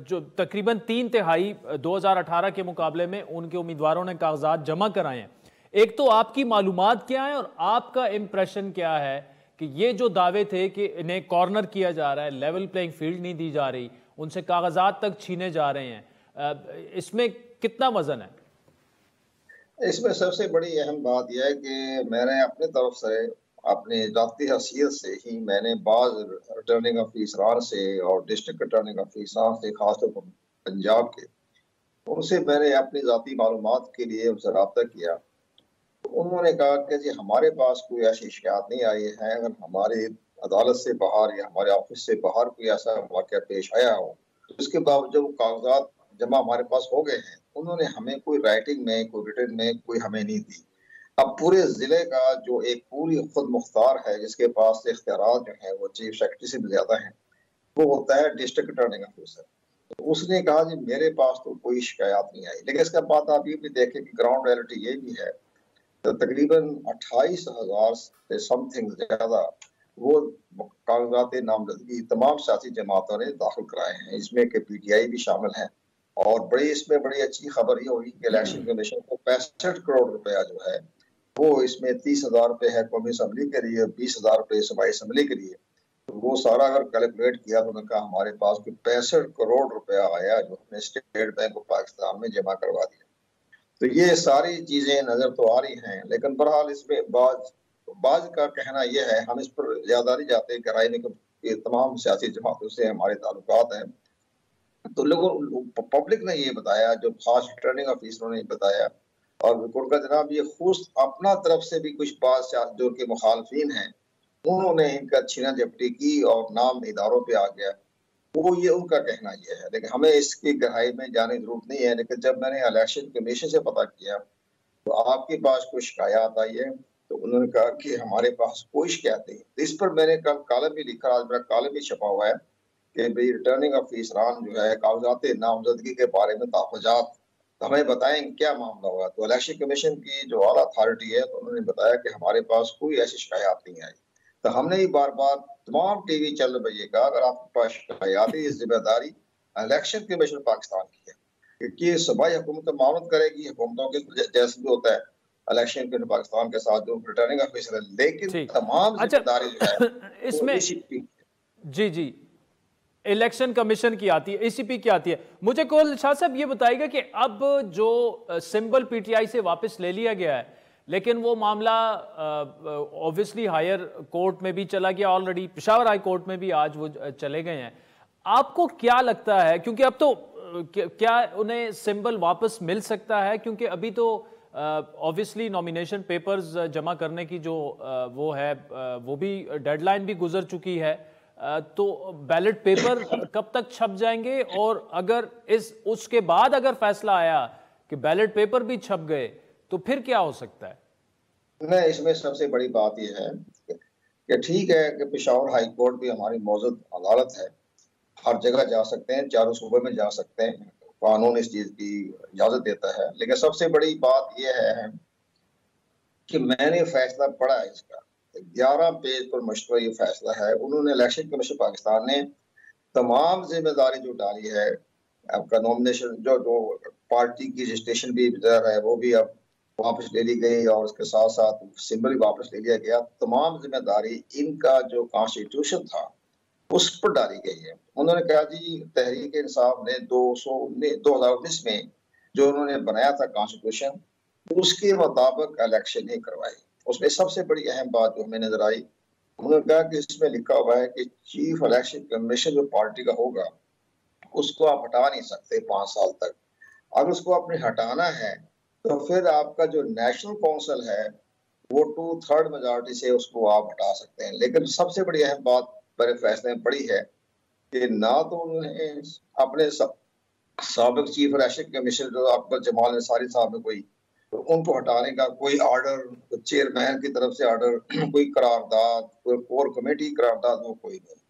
जो तकरीबन 3/3 2018 के मुकाबले में उनके उम्मीदवारों ने कागजात जमा कराए हैं। एक तो आपकी मालूमात क्या है और आपका इम्प्रेशन क्या है कि ये जो दावे थे कि इन्हें कॉर्नर किया जा रहा है, लेवल प्लेइंग फील्ड नहीं दी जा रही, उनसे कागजात तक छीने जा रहे हैं, इसमें कितना वजन है? इसमें सबसे बड़ी अहम बात यह है कि मैंने अपनी तरफ से अपनी जाती हैसियत से ही मैंने बाज रिटर्निंग ऑफिसरान से और डिस्ट्रिक्ट रिटर्निंग ऑफिसरान से, खासतौर पर पंजाब के, उनसे मैंने अपनी जाती मालूमात के लिए उनसे रब्ता किया। तो उन्होंने कहा कि जी हमारे पास कोई ऐसी शिकायत नहीं आई है, अगर हमारी अदालत से बाहर या हमारे ऑफिस से बाहर कोई ऐसा वाक़या पेश आया हो तो इसके बावजूद कागजात जमा हमारे पास हो गए हैं, उन्होंने हमें कोई राइटिंग में, कोई रिटन में कोई हमें नहीं दी। अब पूरे जिले का जो एक पूरी खुद मुख्तार है, जिसके पास इख्तियारात जो है वो चीफ सेक्रेटरी से भी ज्यादा है, वो होता है डिस्ट्रिक्ट रिटर्निंग ऑफिसर। तो उसने कहा जी मेरे पास तो कोई शिकायत नहीं आई। लेकिन इसके बाद आप ये भी देखें कि ग्राउंड रियलिटी ये भी है, तो तकरीबन 28,000 से समथिंग ज्यादा वो कागजात नामजदगी तमाम सियासी जमातों ने दाखिल कराए हैं, इसमें के PTI भी शामिल है। और इसमें बड़ी अच्छी खबर ये हुई कि इलेक्शन कमीशन को 65 करोड़ रुपया जो है वो इसमें 30,000 रुपए है कौमी असम्बली के लिए, 20,000 रुपए सूबाई असम्बली के लिए। तो वो सारा अगर कैलकुलेट किया तो उन्होंने कहा हमारे पास कोई 65 करोड़ रुपया आया जो हमने स्टेट बैंक ऑफ पाकिस्तान में जमा करवा दिया। तो ये सारी चीजें नजर तो आ रही हैं, लेकिन बहरहाल इसमें बाज का कहना यह है, हम इस पर ज्यादा नहीं जाते गहराई में, कि तमाम सियासी जमातों से हमारे ताल्लुकात हैं। तो लोगों पब्लिक ने ये बताया, जो खास रिटर्निंग ऑफिसरों ने बताया, और उनका जनाब ये खुद अपना तरफ से भी कुछ बात जो उनके मुखालफिन हैं उन्होंने इनका छीना झपटी की और नाम इदारों पे आ गया, वो ये उनका कहना ये है। लेकिन हमें इसकी गहराई में जाने की जरूरत नहीं है। लेकिन जब मैंने इलेक्शन कमीशन से पता किया तो आपके पास कोई शिकायत आई है, तो उन्होंने कहा कि हमारे पास कोई शिकायत नहीं। तो इस पर मैंने कल कॉलम भी लिखा, आज मेरा कॉलम भी छपा हुआ है कि भाई रिटर्निंग ऑफिसरान जो है कागजात नामजदगी के बारे में तहफ़्फ़ुज़ात हमें बताएं क्या मामला हुआ। तो इलेक्शन कमीशन की जो आला अथॉरिटी है, तो उन्होंने बताया कि हमारे पास कोई ऐसी शिकायत नहीं आई। तो हमने ही बार बार तमाम टीवी चैनल पर ये कहा, अगर आपके पास शिकायत है, ये जिम्मेदारी इलेक्शन कमीशन पाकिस्तान की है, क्योंकि सूबाई हुकूमत मामूल करेगी, हुकूमतों के जैसे भी होता है इलेक्शन कमीशन पाकिस्तान के साथ जो रिटर्निंग ऑफिसर है, लेकिन तमाम जिम्मेदारी जो है इसमें जी जी इलेक्शन कमीशन की आती है, ACP की आती है। मुझे कोल शाह साहब ये बताइएगा कि अब जो सिंबल PTI से वापस ले लिया गया है, लेकिन वो मामला ऑब्वियसली हायर कोर्ट में भी चला गया, ऑलरेडी पेशावर हाई कोर्ट में भी आज वो चले गए हैं। आपको क्या लगता है, क्योंकि अब तो क्या उन्हें सिंबल वापस मिल सकता है, क्योंकि अभी तो ऑब्वियसली नॉमिनेशन पेपर्स जमा करने की जो वो है वो भी डेडलाइन भी गुजर चुकी है, तो बैलेट पेपर कब तक छप जाएंगे? और अगर उसके बाद अगर फैसला आया कि बैलेट पेपर भी छप गए तो फिर क्या हो सकता है? नहीं, इसमें सबसे बड़ी बात यह है कि ठीक है कि पेशावर हाई कोर्ट भी हमारी मौजूद अदालत है, हर जगह जा सकते हैं, चारों सूबे में जा सकते हैं, कानून इस चीज की इजाजत देता है। लेकिन सबसे बड़ी बात यह है कि मैंने फैसला पढ़ा है इसका, 11 पेज पर मुश्तमिल ये फैसला है। उन्होंने इलेक्शन कमीशन पाकिस्तान ने तमाम जिम्मेदारी जो डाली है, आपका नॉमिनेशन जो पार्टी की रजिस्ट्रेशन भी है वो भी अब वापस ले ली गई, और उसके साथ साथ सिंबल भी वापस ले लिया गया। तमाम जिम्मेदारी इनका जो कॉन्स्टिट्यूशन था उस पर डाली गई है। उन्होंने कहा जी तहरीक इंसाफ ने 2019 में जो उन्होंने बनाया था कॉन्स्टिट्यूशन, उसके मुताबिक इलेक्शन ही करवाई। उसमें सबसे बड़ी अहम बात जो हमें नजर आई, उन्होंने कहा कि इसमें लिखा हुआ है कि चीफ इलेक्शन कमीशन जो पार्टी का होगा उसको आप हटा नहीं सकते 5 साल तक। अगर उसको आपने हटाना है तो फिर आपका जो नेशनल काउंसिल है वो 2/3 मेजॉरिटी से उसको आप हटा सकते हैं। लेकिन सबसे बड़ी अहम बात मेरे फैसले में पड़ी है कि ना तो उन्होंने अपने साबिक चीफ इलेक्शन कमीशन जो अकबर जमाल अंसारी साहब ने कोई, तो उनको हटाने का कोई ऑर्डर चेयरमैन की तरफ से ऑर्डर, कोई करारदाद, कोई कोर कमेटी करारदाद, वो कोई नहीं।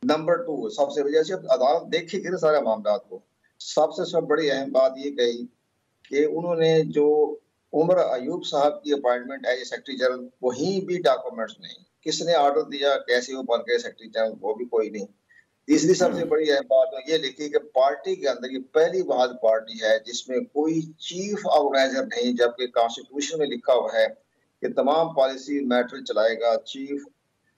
नंबर 2, सबसे वजह से अदालत देखेगी ना सारे मामला को। सबसे बड़ी अहम बात ये कही कि उन्होंने जो उमर अयूब साहब की अपॉइंटमेंट एज सेक्रेटरी जनरल, वहीं भी डॉक्यूमेंट्स नहीं, किसने ऑर्डर दिया, कैसे वो बन गए सेक्रेटरी जनरल, वो भी कोई नहीं। तीसरी सबसे बड़ी अहम बात ये लिखी कि पार्टी के अंदर ये पहली वाहिद पार्टी है जिसमें कोई चीफ ऑर्गेनाइजर नहीं, जबकि कॉन्स्टिट्यूशन में लिखा हुआ है कि तमाम पॉलिसी मैटर चलाएगा चीफ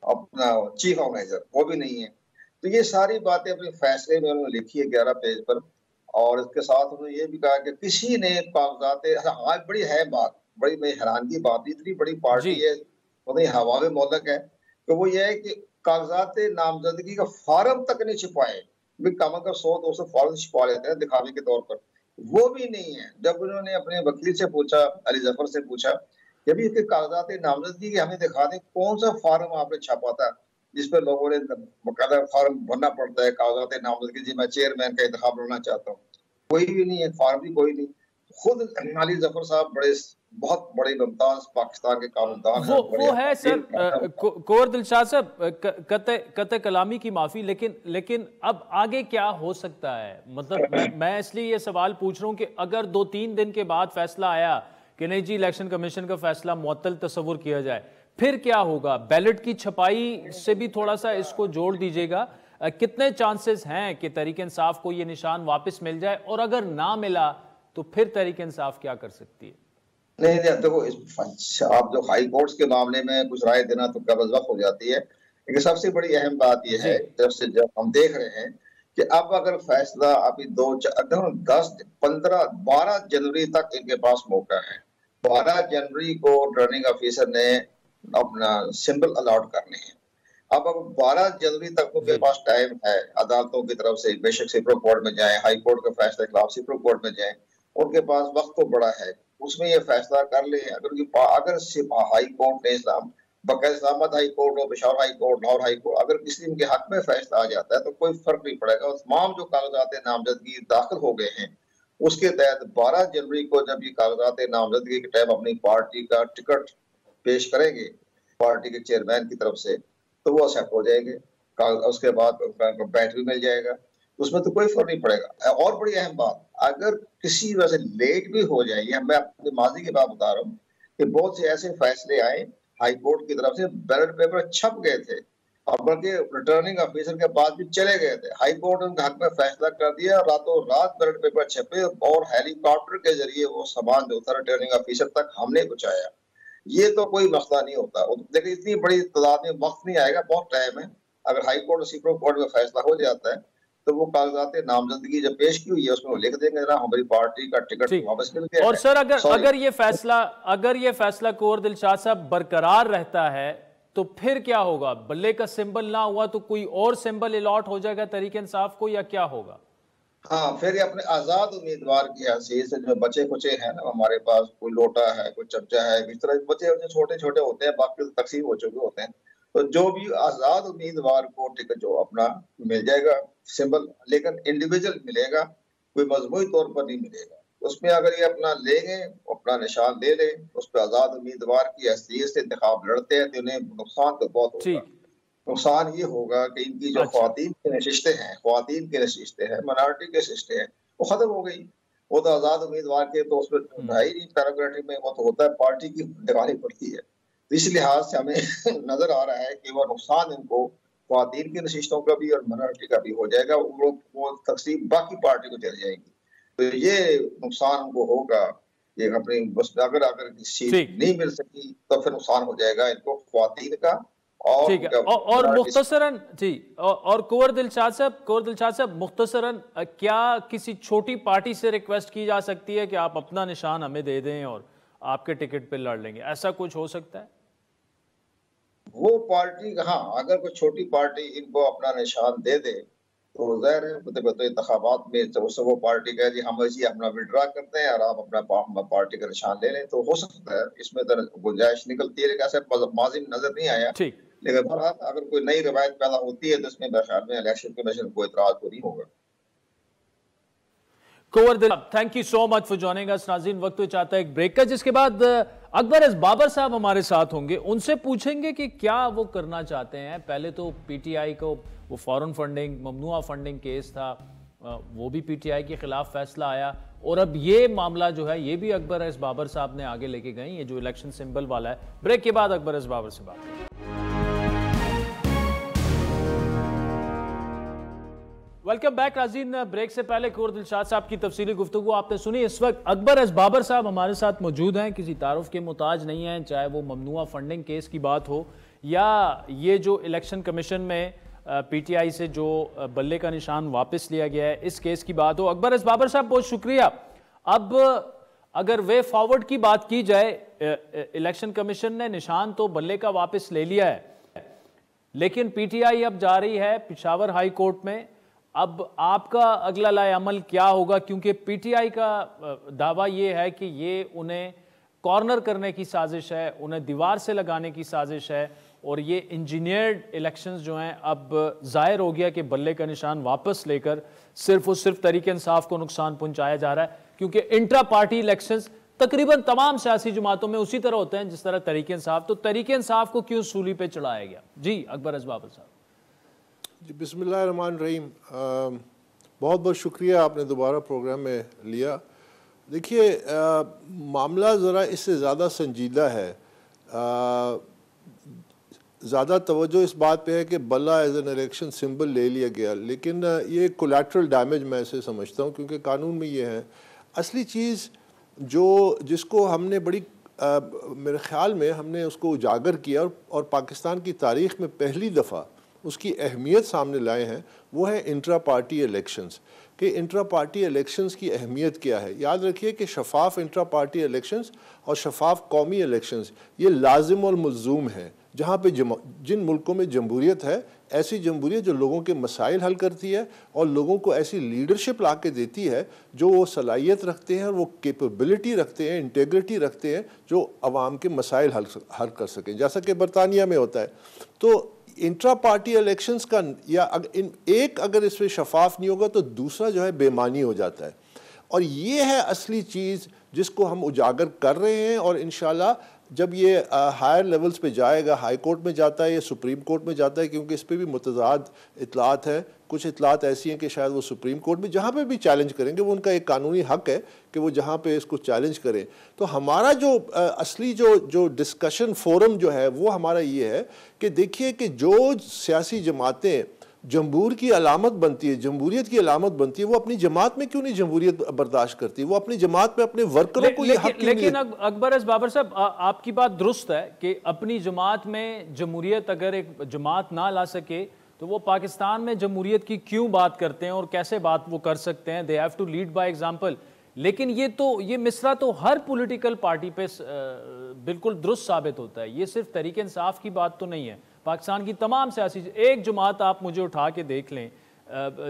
ऑर्गेनाइजर, वो भी नहीं है। तो ये सारी बातें अपने फैसले में उन्होंने लिखी है 11 पेज पर। और इसके साथ उन्होंने ये भी कहा कि किसी ने कागजात, आज बड़ी है बात, बड़ी मेरी हैरानगी बात, इतनी बड़ी पार्टी है, मतलब हवा में मोहलक है, तो वो ये है कि कागजात नामजदगी का फॉर्म तक नहीं छिपाए। कम अगर 100-200 फॉर्म छिपा लेते हैं दिखावे के तौर पर, वो भी नहीं है। जब उन्होंने अपने वकील से पूछा, अली जफर से पूछा कि अभी इसके कागजात नामजदगी के हमें दिखा दें, कौन सा फॉर्म आपने छापा था जिसपे लोगों ने बकायदा फॉर्म भरना पड़ता है कागजात नामजदगी, जी मैं चेयरमैन का इंतखाब लड़ना चाहता हूँ, कोई भी नहीं है, फार्म भी कोई नहीं। खुद अली जफर साहब बहुत बड़े मुमताज पाकिस्तान के कानूनदान हैं। वो है सर कोर दिलशाद साहब, कते कलामी की माफी, लेकिन अब आगे क्या हो सकता है? मतलब मैं इसलिए ये सवाल पूछ रहा हूं कि अगर 2-3 दिन के बाद फैसला आया कि नहीं जी इलेक्शन कमीशन का फैसला मुअत्तल तस्वुर किया जाए, फिर क्या होगा? बैलेट की छपाई से भी थोड़ा सा इसको जोड़ दीजिएगा। कितने चांसेस हैं कि तहरीक इंसाफ को ये निशान वापस मिल जाए, और अगर ना मिला तो फिर तहरीक इंसाफ क्या कर सकती है? नहीं देखो, आप जो हाई कोर्ट्स के मामले में कुछ राय देना तो कब्ज़ वक्त हो जाती है, लेकिन सबसे बड़ी अहम बात यह है जब हम देख रहे हैं कि अब अगर फैसला अभी 10, 15, 12 जनवरी तक इनके पास मौका है। 12 जनवरी को रिटर्निंग ऑफिसर ने अपना सिंबल अलॉट करने हैं। अब 12 जनवरी तक उनके पास टाइम है अदालतों की तरफ से, बेशक सुप्रीम कोर्ट में जाए, हाई कोर्ट के फैसले के खिलाफ सुप्रीम कोर्ट में जाए, उनके पास वक्त तो बड़ा है, उसमें ये फैसला कर ले। अगर हाई कोर्ट ने इस्लामाबाद हाई कोर्ट और Peshawar high court, Lahore high court, अगर किसी इनके हक में फैसला आ जाता है तो कोई फर्क नहीं पड़ेगा। तमाम जो कागजात नामजदगी दाखिल हो गए हैं उसके तहत 12 जनवरी को जब ये कागजात नामजदगी के टाइम अपनी पार्टी का टिकट पेश करेंगे पार्टी के चेयरमैन की तरफ से, तो वो एक्सेप्ट हो जाएंगे। उसके बाद बैच भी मिल जाएगा, उसमें तो कोई फर्क नहीं पड़ेगा। और बड़ी अहम बात, अगर किसी वजह से लेट भी हो जाए, मैं अपने माजी की बात बता रहा हूँ कि बहुत से ऐसे फैसले आए हाई कोर्ट की तरफ से, बैलेट पेपर छप गए थे और बल्कि रिटर्निंग ऑफिसर के पास भी चले गए थे। हाई कोर्ट ने उनके हक में फैसला कर दिया, रातों रात बैलेट पेपर छपे और हेलीकॉप्टर के जरिए वो सामान जो था रिटर्निंग ऑफिसर तक हमने पहुंचाया। ये तो कोई मसला नहीं होता, लेकिन इतनी बड़ी तादाद में वक्त नहीं आएगा, बहुत टाइम है। अगर हाई कोर्ट और सुप्रीम कोर्ट में फैसला हो जाता है तो वो कागजात नामजदगी जब पेश की हुई है उसमें वो लिख देंगे ना हमारी पार्टी का टिकट वापस मिल गया। और सर अगर ये फैसला कोर दिलशाद साहब बरकरार रहता है तो फिर क्या होगा? बल्ले का सिंबल ना हुआ तो कोई और सिंबल अलॉट हो जाएगा तहरीक इंसाफ को, या क्या होगा? हाँ, फिर अपने आजाद उम्मीदवार की हैसियत से जो बचे कुचे हैं ना हमारे पास, कोई लोटा है, कोई चमचा है, इस तरह बचे छोटे छोटे होते हैं, बाकी तो तकसीम हो चुके होते हैं। तो जो भी आजाद उम्मीदवार को टिकट जो अपना मिल जाएगा सिंबल, लेकिन इंडिविजुअल मिलेगा, कोई मजमूई तौर पर नहीं मिलेगा। उसमें अगर ये अपना लेंगे, अपना निशान ले ले, उस पर आजाद उम्मीदवार की हैसियत से इंतखाब लड़ते हैं तो उन्हें नुकसान तो बहुत होगा। नुकसान ये होगा कि इनकी जो ख्वातीन की नशिस्तें हैं, माइनॉरिटी की नशिस्तें हैं, वो खत्म हो गई। वो तो आजाद उम्मीदवार के तो उसमें है ही नहीं, पैराग्राफी में वो तो होता है, पार्टी की दिखानी पड़ती है। तो इस लिहाज से हमें नजर आ रहा है कि वो नुकसान इनको ख्वातीन की नशिस्तों का भी और माइनॉरिटी का भी हो जाएगा, वो तकसीम बाकी पार्टी को चल जाएगी। तो ये नुकसान उनको होगा। ये अपनी अगर सीट नहीं मिल सकी तो फिर नुकसान हो जाएगा इनको ख्वातीन का। ठीक है, और मुख्तसरन जी, और कोर दिलशाद साहब मुख्तसरन क्या किसी छोटी पार्टी से रिक्वेस्ट की जा सकती है कि आप अपना निशान हमें दे दें और आपके टिकट पे लड़ लेंगे? ऐसा कुछ हो सकता है? वो पार्टी, हाँ, अगर कोई छोटी पार्टी इनको अपना निशान दे दे तो ज़ाहिर है तो इंतखाबात में तो उससे वो पार्टी कहे जी हम इसी अपना विड्रा करते हैं और आप अपना पार्टी का निशान ले लें, तो हो सकता है। इसमें तो गुंजाइश निकलती है, लेकिन ऐसे माजी में नजर नहीं आया। लेकिन बहरहाल अगर कोई नई रवायत पैदा होती है तो इसमें मेरे ख्याल में इलेक्शन कमीशन को इतराज तो नहीं होगा। Thank you so much for joining us. नाज़रीन, वक्त तो चाहता है एक ब्रेक का, जिसके बाद अकबर एस बाबर साहब हमारे साथ होंगे, उनसे पूछेंगे कि क्या वो करना चाहते हैं। पहले तो पीटीआई को वो फॉरेन फंडिंग, ममनुआ फंडिंग केस था, वो भी पीटीआई के खिलाफ फैसला आया, और अब ये मामला जो है ये भी अकबर एस बाबर साहब ने आगे लेके गए, ये जो इलेक्शन सिंबल वाला है। ब्रेक के बाद अकबर एस बाबर से बात करें। वेलकम बैक नाज़रीन। ब्रेक से पहले कोर दिलशाद साहब की तफसीली गुफ्तगू आपने सुनी। इस वक्त अकबर एस बाबर साहब हमारे साथ मौजूद हैं, किसी तारुफ के मुताज नहीं हैं, चाहे वो ममनुआ फंडिंग केस की बात हो या ये जो इलेक्शन कमीशन में पीटीआई से जो बल्ले का निशान वापस लिया गया है इस केस की बात हो। अकबर एस बाबर साहब बहुत शुक्रिया। अब अगर वे फॉरवर्ड की बात की जाए, इलेक्शन कमीशन ने निशान तो बल्ले का वापस ले लिया है, लेकिन पीटीआई अब जा रही है पेशावर हाई कोर्ट में। अब आपका अगला लाए अमल क्या होगा? क्योंकि पीटीआई का दावा ये है कि ये उन्हें कॉर्नर करने की साजिश है, उन्हें दीवार से लगाने की साजिश है, और ये इंजीनियर्ड इलेक्शंस जो हैं अब ज़ाहिर हो गया कि बल्ले का निशान वापस लेकर सिर्फ और सिर्फ तहरीक इंसाफ को नुकसान पहुंचाया जा रहा है, क्योंकि इंट्रा पार्टी इलेक्शंस तकरीबन तमाम सियासी जमातों में उसी तरह होते हैं जिस तरह तहरीक इंसाफ। तो तहरीक इंसाफ को क्यों सूली पे चढ़ाया गया? जी अकबर असबाब साहब। जी बिस्मिल्लाहिर्रहमानिर्रहीम, बहुत बहुत शुक्रिया आपने दोबारा प्रोग्राम में लिया। देखिए मामला ज़रा इससे ज़्यादा संजीदा है। ज़्यादा तवज्जो इस बात पे है कि बल्ला एज एन इलेक्शन सिंबल ले लिया गया, लेकिन ये कोलैटरल डैमेज मैं इसे समझता हूँ, क्योंकि कानून में ये है असली चीज़ जिसको हमने बड़ी मेरे ख़्याल में हमने उसको उजागर किया और पाकिस्तान की तारीख़ में पहली दफ़ा उसकी अहमियत सामने लाए हैं, वो है इंट्रा पार्टी इलेक्शंस। कि इंट्रा पार्टी इलेक्शंस की अहमियत क्या है। याद रखिए कि शफाफ इंट्रा पार्टी इलेक्शंस और शफाफ कौमी इलेक्शंस ये लाजिम और मलजूम है। जहाँ पे जिन मुल्कों में जमहूरियत है, ऐसी जमहूरियत जो लोगों के मसाइल हल करती है और लोगों को ऐसी लीडरशिप ला के देती है जो वो सलाहियत रखते हैं और वो कैपेबिलिटी रखते हैं, इंटेग्रिटी रखते हैं, जो आवाम के मसाइल हल कर सकें, जैसा कि बरतानिया में होता है। तो इंट्रा पार्टी इलेक्शंस का या अगर इसमें शफाफ नहीं होगा तो दूसरा जो है बेमानी हो जाता है, और ये है असली चीज़ जिसको हम उजागर कर रहे हैं। और इंशाल्लाह जब ये हायर लेवल्स पे जाएगा, हाई कोर्ट में जाता है या सुप्रीम कोर्ट में जाता है, क्योंकि इस पर भी मुतज़ाद इतलात हैं, कुछ इतलात ऐसी हैं कि शायद वो सुप्रीम कोर्ट में जहाँ पे भी चैलेंज करेंगे, वो उनका एक कानूनी हक है कि वो जहाँ पे इसको चैलेंज करें। तो हमारा जो असली जो डिस्कशन फोरम जो है वो हमारा ये है कि देखिए कि जो सियासी जमातें जमहूर की अलामत बनती है, जमहूरियत की अलामत बनती है, वो अपनी जमात में क्यों नहीं जमहूरियत बर्दाश्त करती? वो अपनी जमात में अपने वर्करों को ये हक क्यों नहीं? लेकिन अकबर बाबर साहब, आपकी बात दुरुस्त है कि अपनी जमात में जमहूरियत अगर एक जमात ना ला सके तो वो पाकिस्तान में जमहूरियत की क्यों बात करते हैं और कैसे बात वो कर सकते हैं? They have to lead by example. लेकिन ये मिसरा तो हर पॉलिटिकल पार्टी पे बिल्कुल दुरुस्त साबित होता है। ये सिर्फ तहरीक इंसाफ की बात तो नहीं है, पाकिस्तान की तमाम सियासी एक जमात आप मुझे उठा के देख लें,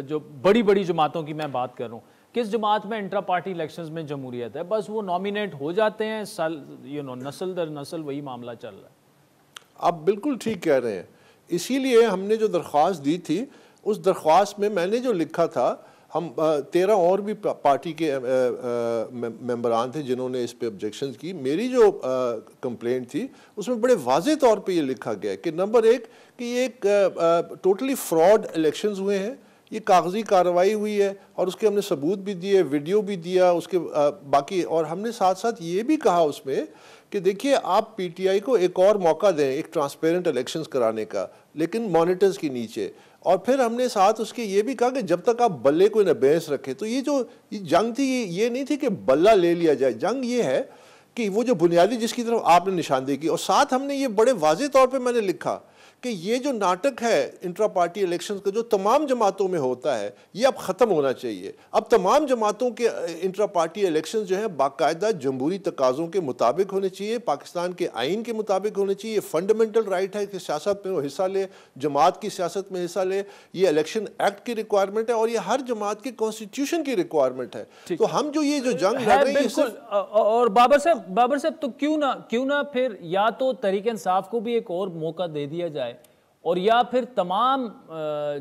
जो बड़ी बड़ी जमातों की मैं बात कर रहा हूँ, किस जमात में इंट्रा पार्टी इलेक्शंस में जमहूरियत है? बस वो नॉमिनेट हो जाते हैं, नस्ल दर नस्ल वही मामला चल रहा है। आप बिल्कुल ठीक कह रहे हैं। इसीलिए हमने जो दरख्वास्त दी थी, उस दरख्वास्त में मैंने जो लिखा था, हम 13 और भी पार्टी के मेंबरान थे जिन्होंने इस पे ऑब्जेक्शंस की। मेरी जो कंप्लेंट थी उसमें बड़े वाज़े तौर पे ये लिखा गया कि नंबर 1 कि ये एक टोटली फ्रॉड इलेक्शंस हुए हैं, ये कागजी कार्रवाई हुई है और उसके हमने सबूत भी दिए, वीडियो भी दिया उसके बाकी। और हमने साथ साथ ये भी कहा उसमें कि देखिए आप पीटीआई को एक और मौका दें एक ट्रांसपेरेंट इलेक्शंस कराने का, लेकिन मॉनिटर्स के नीचे। और फिर हमने साथ उसके ये भी कहा कि जब तक आप बल्ले को इन बेस रखें। तो ये जंग थी, ये नहीं थी कि बल्ला ले लिया जाए, जंग ये है कि वो जो बुनियादी जिसकी तरफ आपने निशानदेही की। और साथ हमने ये बड़े वाज़े तौर पे मैंने लिखा कि ये जो नाटक है इंट्रा पार्टी इलेक्शंस का जो तमाम जमातों में होता है, ये अब ख़त्म होना चाहिए। अब तमाम जमातों के इंट्रा पार्टी इलेक्शंस जो हैं बाकायदा जमहूरी तकाज़ों के मुताबिक होने चाहिए, पाकिस्तान के आइन के मुताबिक होने चाहिए। फंडामेंटल राइट है कि सियासत में वो हिस्सा ले, जमात की सियासत में हिस्सा ले। ये इलेक्शन एक्ट की रिक्वायरमेंट है और ये हर जमात के कॉन्स्टिट्यूशन की रिक्वायरमेंट है। तो हम जो ये जो जंग लड़ रहे हैं, और बाबर साहब तो क्यों ना फिर या तो तहरीक इंसाफ को भी एक और मौका दे दिया जाए, और या फिर तमाम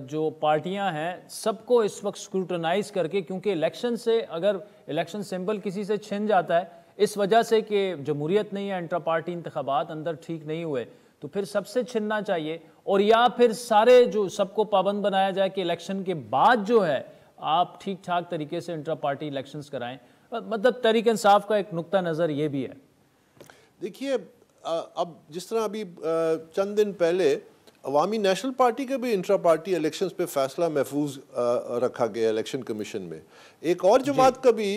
जो पार्टियां हैं सबको इस वक्त स्क्रूटनाइज करके, क्योंकि इलेक्शन से अगर इलेक्शन सिंबल किसी से छिन जाता है इस वजह से कि जमहूरियत नहीं है, इंट्रा पार्टी इंतखाबात अंदर ठीक नहीं हुए, तो फिर सबसे छिनना चाहिए। और या फिर सारे जो सबको पाबंद बनाया जाए कि इलेक्शन के बाद जो है आप ठीक ठाक तरीके से इंट्रा पार्टी इलेक्शंस कराएं। मतलब तहरीक इंसाफ का एक नुक्ता नज़र ये भी है। देखिए अब जिस तरह अभी चंद दिन पहले अवामी नेशनल पार्टी के भी इंट्रा पार्टी इलेक्शंस पे फैसला महफूज रखा गया इलेक्शन कमीशन में। एक और जमात का भी